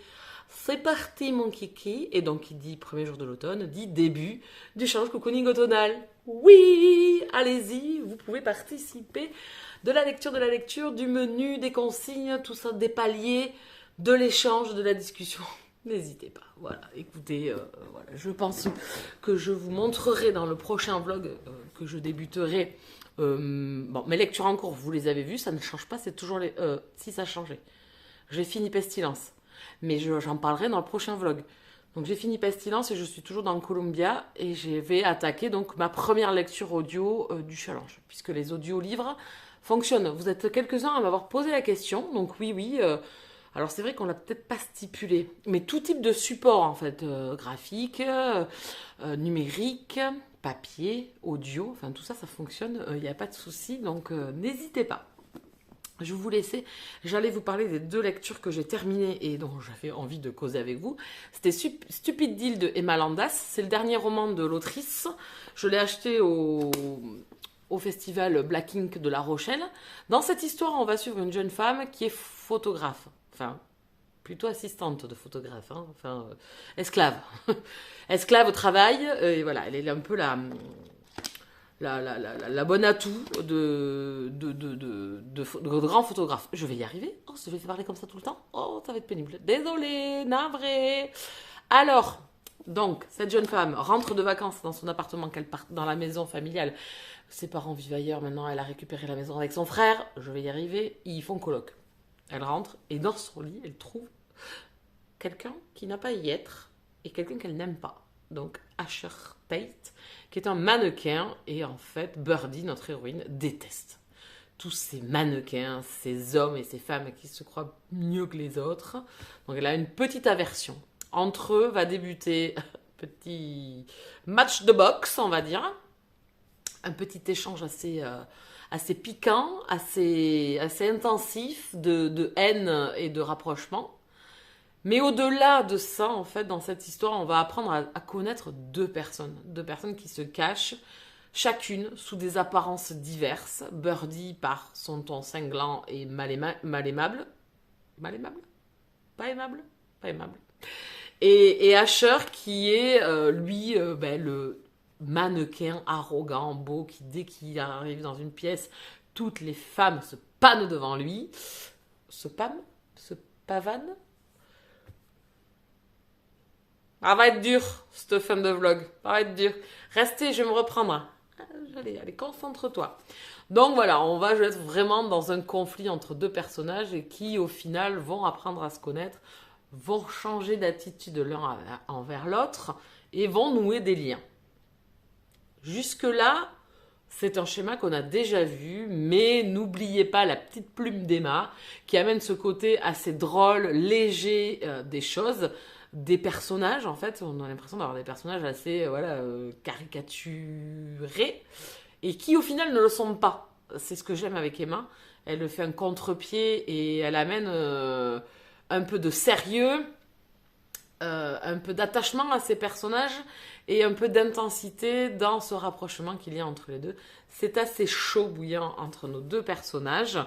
c'est parti mon kiki. Et donc, qui dit premier jour de l'automne, dit début du challenge cocooning automnal. Oui, allez-y, vous pouvez participer de la lecture, du menu, des consignes, tout ça, des paliers, de l'échange, de la discussion. N'hésitez pas, voilà, écoutez, voilà, je pense que je vous montrerai dans le prochain vlog que je débuterai. Bon, mes lectures en cours, vous les avez vues, ça ne change pas, c'est toujours les... si, ça a changé. J'ai fini Pestilence, mais j'en parlerai dans le prochain vlog. Donc j'ai fini Pestilence et je suis toujours dans Columbia et je vais attaquer donc ma première lecture audio du challenge, puisque les audiolivres fonctionnent. Vous êtes quelques-uns à m'avoir posé la question, donc oui... alors c'est vrai qu'on l'a peut-être pas stipulé, mais tout type de support en fait, graphique, numérique, papier, audio, enfin tout ça, ça fonctionne, il n'y a pas de souci, donc n'hésitez pas. Je vous laissais, j'allais vous parler des 2 lectures que j'ai terminées et dont j'avais envie de causer avec vous. C'était Stupid Deal de Emma Landas, c'est le dernier roman de l'autrice. Je l'ai acheté au au festival Black Ink de La Rochelle. Dans cette histoire, on va suivre une jeune femme qui est photographe. Enfin, plutôt assistante de photographe. Hein. Enfin, esclave. Esclave au travail. Et voilà, elle est un peu la bonne atout de grands photographes. Je vais y arriver. Oh, je vais parler comme ça tout le temps. Oh, ça va être pénible. Désolée, navrée. Alors, donc, cette jeune femme rentre de vacances dans son appartement qu'elle part dans la maison familiale. Ses parents vivent ailleurs. Maintenant, elle a récupéré la maison avec son frère. Je vais y arriver. Ils font coloc. Elle rentre et dans son lit, elle trouve quelqu'un qui n'a pas à y être et quelqu'un qu'elle n'aime pas. Donc, Asher Tate, qui est un mannequin, et en fait, Birdie, notre héroïne, déteste tous ces mannequins, ces hommes et ces femmes qui se croient mieux que les autres. Donc, elle a une petite aversion. Entre eux va débuter un petit match de boxe, on va dire. Un petit échange assez piquant, assez intensif de haine et de rapprochement. Mais au-delà de ça, en fait, dans cette histoire, on va apprendre à connaître deux personnes qui se cachent, chacune sous des apparences diverses. Birdie par son ton cinglant et mal aimable. Mal aimable? Pas aimable? Pas aimable. Et Asher qui est, lui, le mannequin arrogant, beau, qui dès qu'il arrive dans une pièce, toutes les femmes se pannent devant lui. Se pavanent. Ça va être dur, cette fin de vlog. Ça va être dur. Restez, je vais me reprendre. Allez, concentre-toi. Donc voilà, on va être vraiment dans un conflit entre deux personnages et qui, au final, vont apprendre à se connaître, vont changer d'attitude l'un envers l'autre et vont nouer des liens. Jusque-là, c'est un schéma qu'on a déjà vu, mais n'oubliez pas la petite plume d'Emma qui amène ce côté assez drôle, léger des choses. Des personnages, en fait, on a l'impression d'avoir des personnages assez caricaturés et qui au final ne le sont pas. C'est ce que j'aime avec Emma. Elle fait un contre-pied et elle amène un peu de sérieux, un peu d'attachement à ces personnages et un peu d'intensité dans ce rapprochement qu'il y a entre les deux. C'est assez chaud bouillant entre nos deux personnages.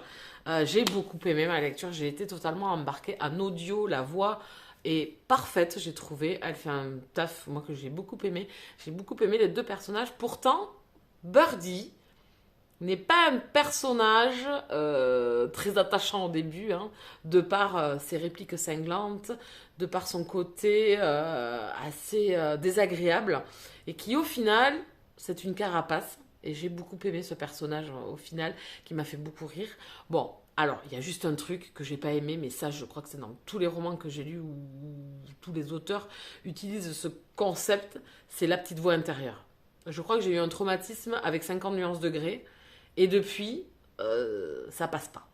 J'ai beaucoup aimé ma lecture, j'ai été totalement embarquée en audio, la voix est parfaite, j'ai trouvé. Elle fait un taf, moi, que j'ai beaucoup aimé. J'ai beaucoup aimé les deux personnages. Pourtant, Birdie n'est pas un personnage très attachant au début, hein, de par ses répliques cinglantes, de par son côté assez désagréable, et qui, au final, c'est une carapace. Et j'ai beaucoup aimé ce personnage, au final, qui m'a fait beaucoup rire. Bon, alors, il y a juste un truc que j'ai pas aimé, mais ça, je crois que c'est dans tous les romans que j'ai lus où tous les auteurs utilisent ce concept, c'est la petite voix intérieure. Je crois que j'ai eu un traumatisme avec 50 nuances de Grey, et depuis, ça passe pas.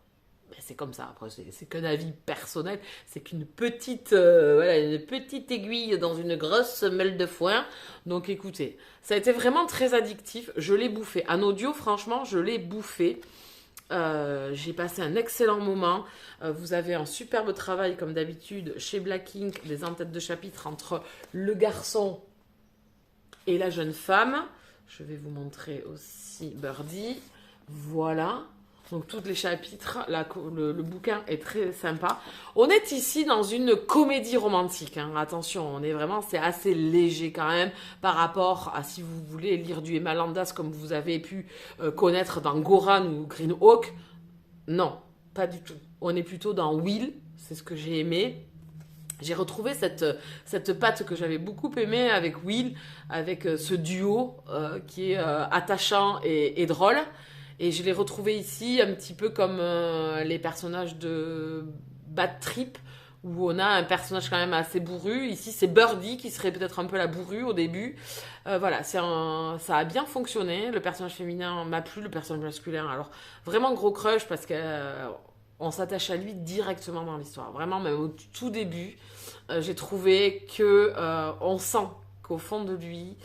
Mais c'est comme ça, après, c'est qu'un avis personnel, c'est qu'une petite, une petite aiguille dans une grosse semelle de foin. Donc écoutez, ça a été vraiment très addictif, je l'ai bouffé. En audio, franchement, je l'ai bouffé. J'ai passé un excellent moment. Vous avez un superbe travail comme d'habitude chez Black Ink, des en-têtes de chapitre entre le garçon et la jeune femme. Je vais vous montrer aussi Birdie. Voilà. Donc tous les chapitres, le bouquin est très sympa. On est ici dans une comédie romantique, hein. Attention, c'est assez léger quand même par rapport à si vous voulez lire du Emma Landas comme vous avez pu connaître dans Goran ou Green Hawk. Non, pas du tout. On est plutôt dans Will, c'est ce que j'ai aimé. J'ai retrouvé cette patte que j'avais beaucoup aimée avec Will, avec ce duo qui est attachant et drôle. Et je l'ai retrouvé ici un petit peu comme les personnages de Bad Trip, où on a un personnage quand même assez bourru. Ici, c'est Birdie qui serait peut-être un peu la bourrue au début. Voilà, ça a bien fonctionné. Le personnage féminin m'a plu, le personnage masculin. Alors, vraiment gros crush parce qu'on s'attache à lui directement dans l'histoire. Vraiment, même au tout début, j'ai trouvé on sent qu'au fond de lui...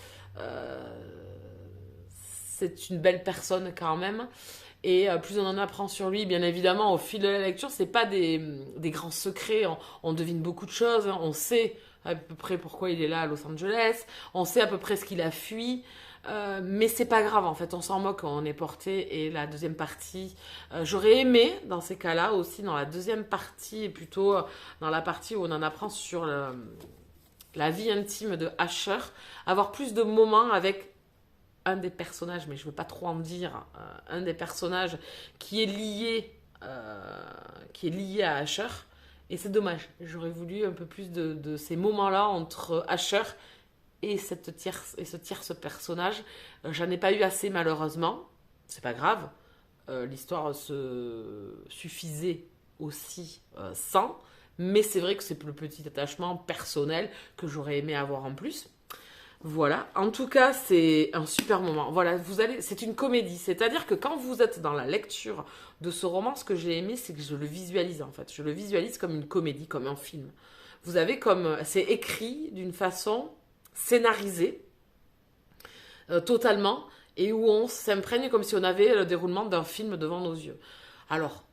c'est une belle personne quand même. Et plus on en apprend sur lui, bien évidemment, au fil de la lecture, c'est pas des grands secrets. On devine beaucoup de choses. On sait à peu près pourquoi il est là à Los Angeles. On sait à peu près ce qu'il a fui. Mais c'est pas grave, en fait, on s'en moque, on est porté. Et la deuxième partie, j'aurais aimé, dans ces cas-là, aussi, dans la deuxième partie, et plutôt dans la partie où on en apprend sur la vie intime de Asher, avoir plus de moments avec un des personnages, mais je veux pas trop en dire, un des personnages qui est lié à Asher. Et c'est dommage, j'aurais voulu un peu plus de ces moments-là entre Asher et ce tierce personnage. J'en ai pas eu assez malheureusement, c'est pas grave. L'histoire se suffisait aussi sans, mais c'est vrai que c'est le petit attachement personnel que j'aurais aimé avoir en plus. Voilà, en tout cas, c'est un super moment. Voilà, c'est une comédie, c'est-à-dire que quand vous êtes dans la lecture de ce roman, ce que j'ai aimé, c'est que je le visualise en fait. Je le visualise comme une comédie, comme un film. Vous avez c'est écrit d'une façon scénarisée, totalement, et où on s'imprègne comme si on avait le déroulement d'un film devant nos yeux. Alors,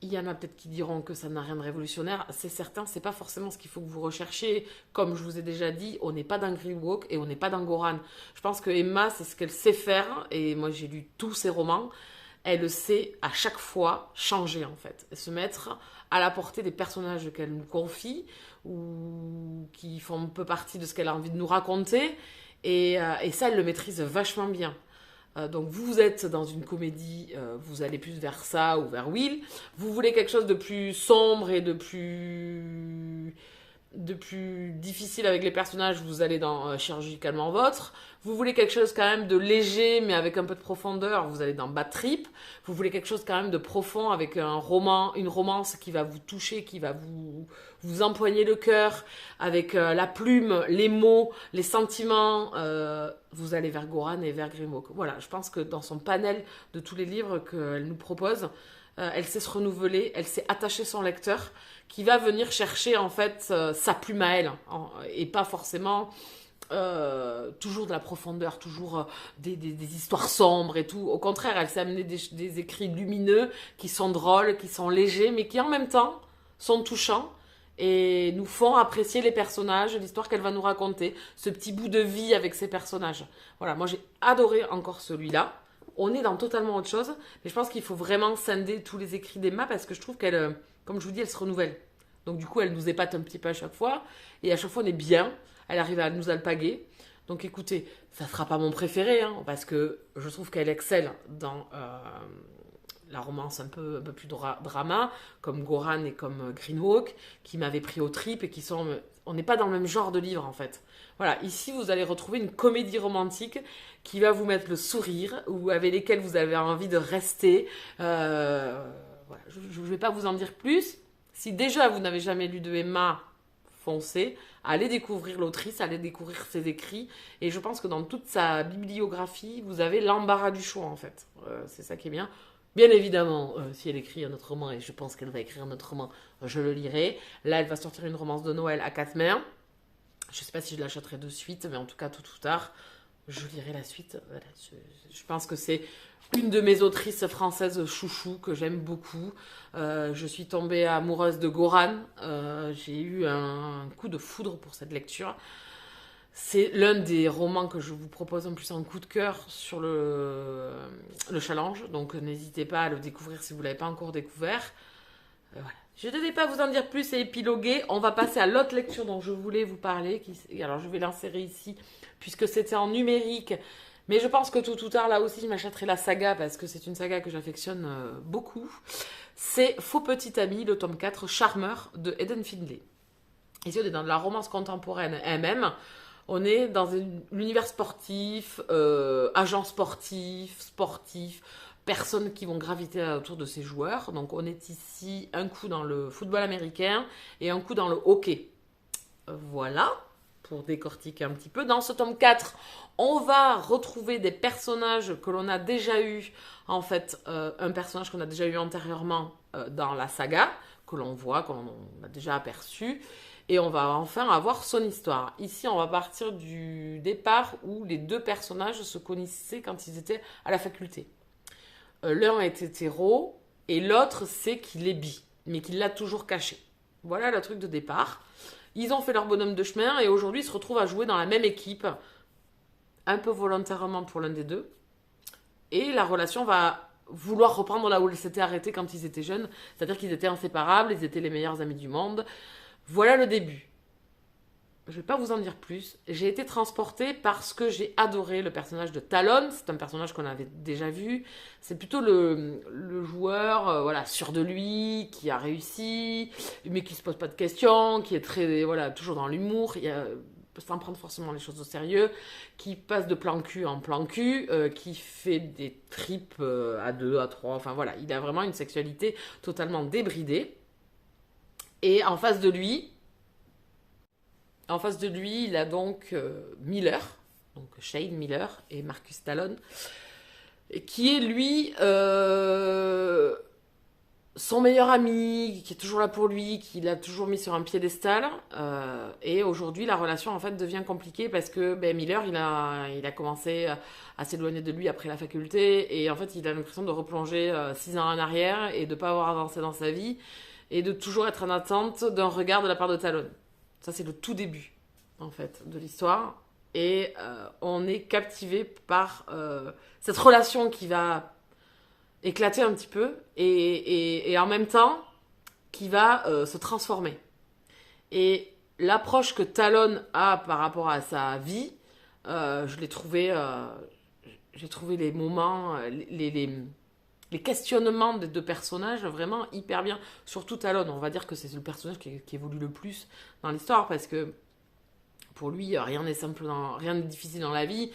il y en a peut-être qui diront que ça n'a rien de révolutionnaire. C'est certain, c'est pas forcément ce qu'il faut que vous recherchiez. Comme je vous ai déjà dit, on n'est pas dans Green Walk et on n'est pas dans Goran. Je pense que Emma, c'est ce qu'elle sait faire. Et moi, j'ai lu tous ses romans. Elle sait à chaque fois changer, en fait. Se mettre à la portée des personnages qu'elle nous confie ou qui font un peu partie de ce qu'elle a envie de nous raconter. Et ça, elle le maîtrise vachement bien. Donc vous êtes dans une comédie, vous allez plus vers ça ou vers Will. Vous voulez quelque chose de plus sombre et de plus difficile avec les personnages, vous allez dans Chirurgicalement Vôtre. Vous voulez quelque chose quand même de léger mais avec un peu de profondeur, vous allez dans Bad Trip. Vous voulez quelque chose quand même de profond avec une romance qui va vous toucher, qui va vous empoigner le cœur, avec la plume, les mots, les sentiments. Vous allez vers Goran et vers Grimwalk. Voilà, je pense que dans son panel de tous les livres qu'elle nous propose, elle sait se renouveler, elle sait attacher son lecteur, qui va venir chercher en fait sa plume à elle, et pas forcément toujours de la profondeur, toujours des histoires sombres et tout. Au contraire, elle sait amener des écrits lumineux, qui sont drôles, qui sont légers, mais qui en même temps sont touchants et nous font apprécier les personnages, l'histoire qu'elle va nous raconter, ce petit bout de vie avec ces personnages. Voilà, moi j'ai adoré encore celui-là. On est dans totalement autre chose, mais je pense qu'il faut vraiment scinder tous les écrits d'Emma parce que je trouve qu'elle, comme je vous dis, elle se renouvelle. Donc du coup, elle nous épate un petit peu à chaque fois, et à chaque fois on est bien, elle arrive à nous alpaguer. Donc écoutez, ça ne sera pas mon préféré, hein, parce que je trouve qu'elle excelle dans la romance un peu plus drama, comme Goran et comme Greenwalk, qui m'avaient pris aux tripes et qui sont... On n'est pas dans le même genre de livre en fait. Voilà, ici vous allez retrouver une comédie romantique qui va vous mettre le sourire, ou avec lesquelles vous avez envie de rester. Voilà. Je ne vais pas vous en dire plus. Si déjà vous n'avez jamais lu de Emma, foncez, allez découvrir l'autrice, allez découvrir ses écrits. Et je pense que dans toute sa bibliographie, vous avez l'embarras du choix en fait. C'est ça qui est bien. Bien évidemment, si elle écrit un autre roman, et je pense qu'elle va écrire un autre roman, je le lirai. Là, elle va sortir une romance de Noël à 4 mai. Je ne sais pas si je l'achèterai de suite, mais en tout cas, tôt ou tard, je lirai la suite. Voilà, je pense que c'est une de mes autrices françaises chouchou que j'aime beaucoup. Je suis tombée amoureuse de Goran. J'ai eu un coup de foudre pour cette lecture. C'est l'un des romans que je vous propose en plus en coup de cœur sur le challenge. Donc n'hésitez pas à le découvrir si vous ne l'avez pas encore découvert. Voilà. Je ne devais pas vous en dire plus et épiloguer. On va passer à l'autre lecture dont je voulais vous parler. Alors je vais l'insérer ici puisque c'était en numérique. Mais je pense que tôt ou tard, là aussi, je m'achèterai la saga parce que c'est une saga que j'affectionne beaucoup. C'est Faux Petit Ami, le tome 4, Charmeur de Eden Findlay. Ici, on est dans de la romance contemporaine MM. On est dans l'univers sportif, agents sportifs, personnes qui vont graviter autour de ces joueurs. Donc on est ici un coup dans le football américain et un coup dans le hockey. Voilà, pour décortiquer un petit peu. Dans ce tome 4, on va retrouver des personnages que l'on a déjà eu, en fait, un personnage qu'on a déjà eu antérieurement dans la saga, que l'on voit, qu'on a déjà aperçu. Et on va enfin avoir son histoire. Ici, on va partir du départ où les deux personnages se connaissaient quand ils étaient à la faculté. L'un est hétéro et l'autre sait qu'il est bi, mais qu'il l'a toujours caché. Voilà le truc de départ. Ils ont fait leur bonhomme de chemin et aujourd'hui, ils se retrouvent à jouer dans la même équipe un peu volontairement pour l'un des deux. Et la relation va vouloir reprendre là où elle s'était arrêtée quand ils étaient jeunes. C'est-à-dire qu'ils étaient inséparables, ils étaient les meilleurs amis du monde. Voilà le début. Je ne vais pas vous en dire plus. J'ai été transportée parce que j'ai adoré le personnage de Talon. C'est un personnage qu'on avait déjà vu. C'est plutôt le joueur voilà, sûr de lui, qui a réussi, mais qui ne se pose pas de questions, qui est très, voilà, toujours dans l'humour, sans prendre forcément les choses au sérieux, qui passe de plan cul en plan cul, qui fait des tripes à 2, à 3. Enfin voilà, il a vraiment une sexualité totalement débridée. Et en face de lui, il a donc Miller, donc Shane Miller et Marcus Talon, qui est lui son meilleur ami, qui est toujours là pour lui, qui l'a toujours mis sur un piédestal. Et aujourd'hui, la relation en fait devient compliquée parce que Miller, il a commencé à s'éloigner de lui après la faculté et en fait, il a l'impression de replonger 6 ans en arrière et de ne pas avoir avancé dans sa vie et de toujours être en attente d'un regard de la part de Talon. Ça, c'est le tout début, en fait, de l'histoire. Et on est captivé par cette relation qui va éclater un petit peu et en même temps qui va se transformer. Et l'approche que Talon a par rapport à sa vie, j'ai trouvé les moments, les questionnements des deux personnages vraiment hyper bien. Surtout Talon, on va dire que c'est le personnage qui évolue le plus dans l'histoire parce que pour lui, rien n'est simple, rien n'est difficile dans la vie.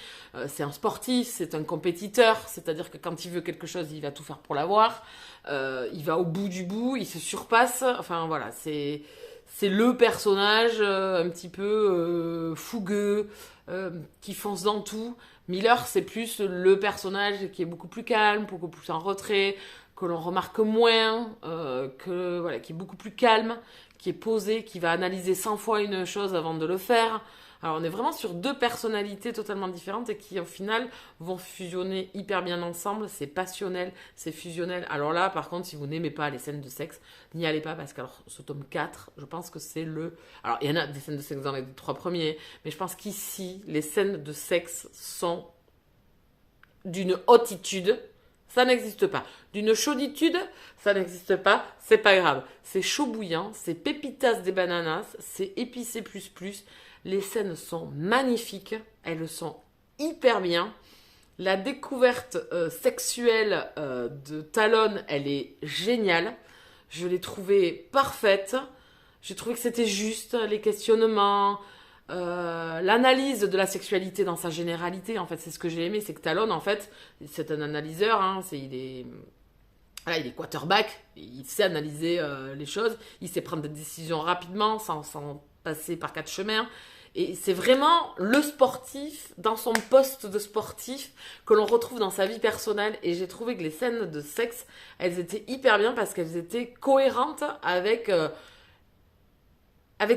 C'est un sportif, c'est un compétiteur, c'est-à-dire que quand il veut quelque chose, il va tout faire pour l'avoir. Il va au bout du bout, il se surpasse. Enfin voilà, c'est le personnage un petit peu fougueux, qui fonce dans tout. Miller, c'est plus le personnage qui est beaucoup plus calme, beaucoup plus en retrait, que l'on remarque moins, qui est beaucoup plus calme, qui est posé, qui va analyser 100 fois une chose avant de le faire. Alors on est vraiment sur deux personnalités totalement différentes et qui au final vont fusionner hyper bien ensemble. C'est passionnel, c'est fusionnel. Alors là, par contre, si vous n'aimez pas les scènes de sexe, n'y allez pas parce que alors, ce tome 4, je pense que c'est le... Alors il y en a des scènes de sexe dans les 3 premiers, mais je pense qu'ici, les scènes de sexe sont d'une hautitude. Ça n'existe pas. D'une chauditude, ça n'existe pas. C'est pas grave. C'est chaud bouillant, c'est pépitas des bananas, c'est épicé plus. Les scènes sont magnifiques. Elles sont hyper bien. La découverte sexuelle de Talon, elle est géniale. Je l'ai trouvée parfaite. J'ai trouvé que c'était juste, les questionnements... l'analyse de la sexualité dans sa généralité, en fait, c'est ce que j'ai aimé, c'est que Talon, en fait, c'est un analyseur, hein, il est quarterback, il sait analyser les choses, il sait prendre des décisions rapidement, sans passer par 4 chemins, et c'est vraiment le sportif, dans son poste de sportif, que l'on retrouve dans sa vie personnelle, et j'ai trouvé que les scènes de sexe, elles étaient hyper bien, parce qu'elles étaient cohérentes avec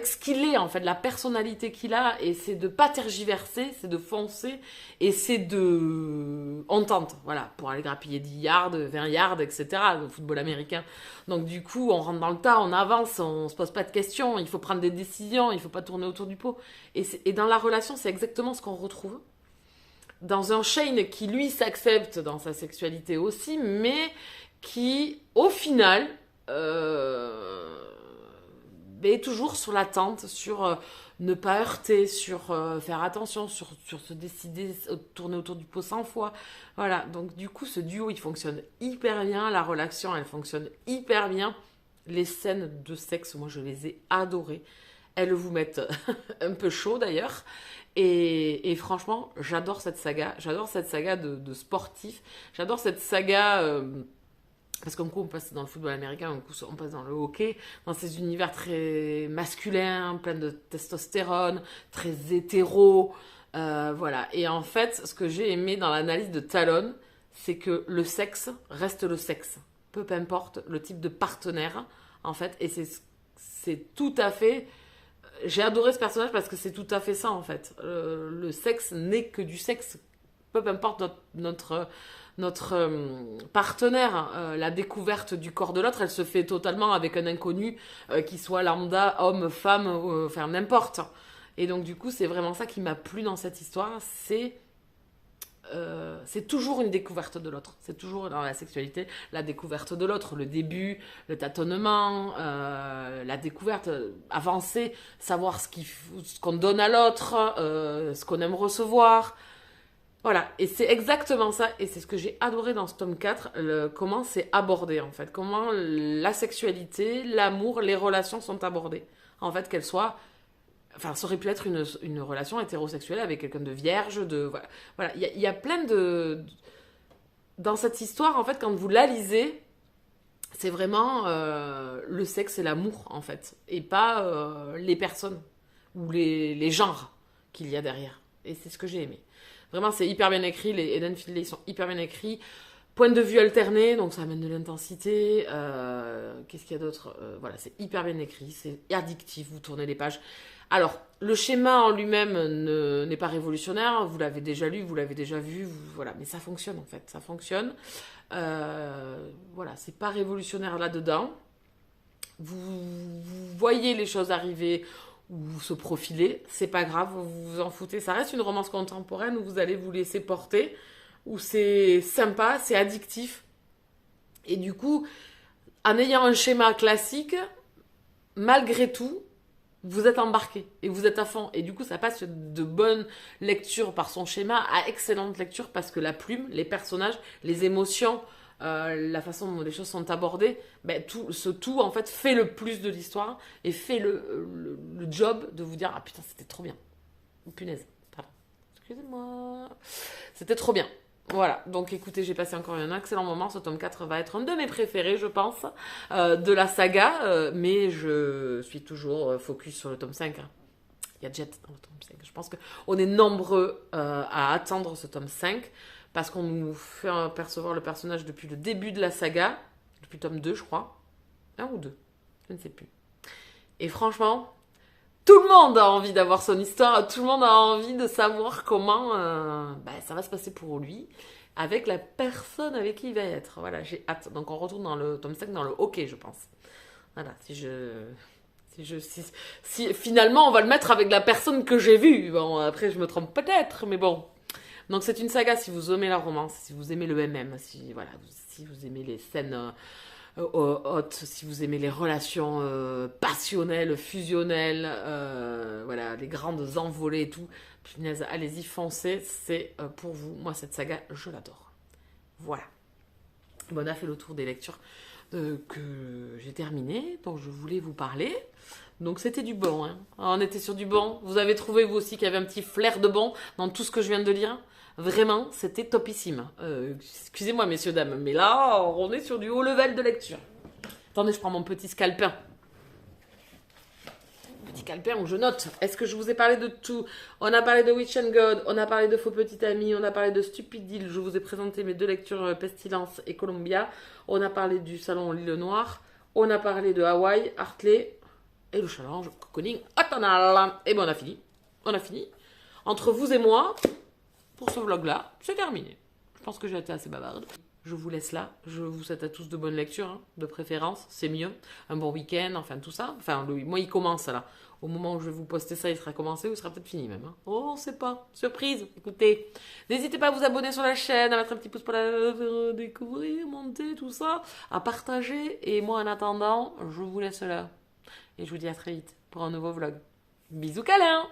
ce qu'il est, en fait, la personnalité qu'il a, et c'est de pas tergiverser, c'est de foncer, et c'est de... On tente, voilà, pour aller grappiller 10 yards, 20 yards, etc., au football américain. Donc du coup, on rentre dans le tas, on avance, on se pose pas de questions, il faut prendre des décisions, il faut pas tourner autour du pot. Et dans la relation, c'est exactement ce qu'on retrouve. Dans un Shane qui, lui, s'accepte dans sa sexualité aussi, mais qui, au final... est toujours sur l'attente, sur ne pas heurter, sur faire attention, sur se décider, tourner autour du pot 100 fois. Voilà, donc du coup, ce duo, il fonctionne hyper bien, la relation, elle fonctionne hyper bien. Les scènes de sexe, moi, je les ai adorées. Elles vous mettent un peu chaud, d'ailleurs. Et franchement, j'adore cette saga. J'adore cette saga de sportifs. J'adore cette saga... parce qu'un coup on passe dans le football américain, un coup on passe dans le hockey, dans ces univers très masculins, plein de testostérone, très hétéro, voilà. Et en fait, ce que j'ai aimé dans l'analyse de Talon, c'est que le sexe reste le sexe, peu importe le type de partenaire, en fait, et c'est tout à fait... J'ai adoré ce personnage parce que c'est tout à fait ça, en fait. Le sexe n'est que du sexe, peu importe notre partenaire, la découverte du corps de l'autre, elle se fait totalement avec un inconnu, qui soit lambda, homme, femme, enfin n'importe. Et donc du coup, c'est vraiment ça qui m'a plu dans cette histoire, c'est c'est toujours une découverte de l'autre. C'est toujours dans la sexualité la découverte de l'autre, le début, le tâtonnement, la découverte, avancer, savoir ce qu'on donne à l'autre, ce qu'on aime recevoir. Voilà, et c'est exactement ça, et c'est ce que j'ai adoré dans ce tome 4, comment c'est abordé en fait, comment la sexualité, l'amour, les relations sont abordées. En fait, qu'elles soient... Enfin, ça aurait pu être une relation hétérosexuelle avec quelqu'un de vierge, voilà. Il y a plein de... Dans cette histoire, en fait, quand vous la lisez, c'est vraiment le sexe et l'amour, en fait, et pas les personnes ou les genres qu'il y a derrière. Et c'est ce que j'ai aimé. Vraiment, c'est hyper bien écrit, les Eden Finlay sont hyper bien écrits. Point de vue alterné, donc ça amène de l'intensité. Qu'est-ce qu'il y a d'autre? Voilà, c'est hyper bien écrit, c'est addictif, vous tournez les pages. Alors, le schéma en lui-même n'est pas révolutionnaire, vous l'avez déjà lu, vous l'avez déjà vu, voilà, mais ça fonctionne en fait, ça fonctionne. Voilà, c'est pas révolutionnaire là-dedans. Vous voyez les choses arriver ou se profiler, c'est pas grave, vous vous en foutez. Ça reste une romance contemporaine où vous allez vous laisser porter, où c'est sympa, c'est addictif. Et du coup, en ayant un schéma classique, malgré tout, vous êtes embarqué et vous êtes à fond. Et du coup, ça passe de bonne lecture par son schéma à excellente lecture parce que la plume, les personnages, les émotions, la façon dont les choses sont abordées, ben, tout en fait fait le plus de l'histoire et fait le job de vous dire ah putain c'était trop bien. Oh, punaise, pardon, excusez-moi, c'était trop bien. Voilà, donc écoutez, j'ai passé encore un excellent moment. Ce tome 4 va être un de mes préférés, je pense, de la saga, mais je suis toujours focus sur le tome 5. Hein. Il y a Jet dans le tome 5. Je pense qu'on est nombreux à attendre ce tome 5 parce qu'on nous fait percevoir le personnage depuis le début de la saga, depuis le tome 2, je crois. 1 ou 2, je ne sais plus. Et franchement, tout le monde a envie d'avoir son histoire, tout le monde a envie de savoir comment ça va se passer pour lui, avec la personne avec qui il va être. Voilà, j'ai hâte. Donc on retourne dans le tome 5, dans le hockey, je pense. Voilà, si finalement on va le mettre avec la personne que j'ai vue. Bon, après je me trompe peut-être, mais bon. Donc c'est une saga si vous aimez la romance, si vous aimez le MM, si vous aimez les scènes... haute, si vous aimez les relations passionnelles, fusionnelles, voilà, les grandes envolées et tout, punaise, allez-y, foncez, c'est pour vous. Moi, cette saga, je l'adore. Voilà. Bon, on a fait le tour des lectures que j'ai terminées, dont je voulais vous parler. Donc, c'était du bon, hein. On était sur du bon. Vous avez trouvé, vous aussi, qu'il y avait un petit flair de bon dans tout ce que je viens de lire? Vraiment, c'était topissime. Excusez-moi, messieurs, dames, mais là, on est sur du haut level de lecture. Attendez, je prends mon petit scalpin. Petit calepin où je note. Est-ce que je vous ai parlé de tout? On a parlé de Witch and God, on a parlé de Faux Petit Ami, on a parlé de Stupid Deal. Je vous ai présenté mes 2 lectures Pestilence et Columbia. On a parlé du Salon L'Île Noire. On a parlé de Hawaï, Hartley et le challenge Cocooning automnal. Et bon, on a fini. On a fini. Entre vous et moi... Pour ce vlog-là, c'est terminé. Je pense que j'ai été assez bavarde. Je vous laisse là. Je vous souhaite à tous de bonnes lectures, hein, de préférence. C'est mieux. Un bon week-end, enfin tout ça. Enfin, moi, il commence là. Au moment où je vais vous poster ça, il sera commencé ou il sera peut-être fini même. Hein. Oh, on sait pas. Surprise. Écoutez, n'hésitez pas à vous abonner sur la chaîne, à mettre un petit pouce pour la faire découvrir, monter, tout ça, à partager. Et moi, en attendant, je vous laisse là. Et je vous dis à très vite pour un nouveau vlog. Bisous câlins.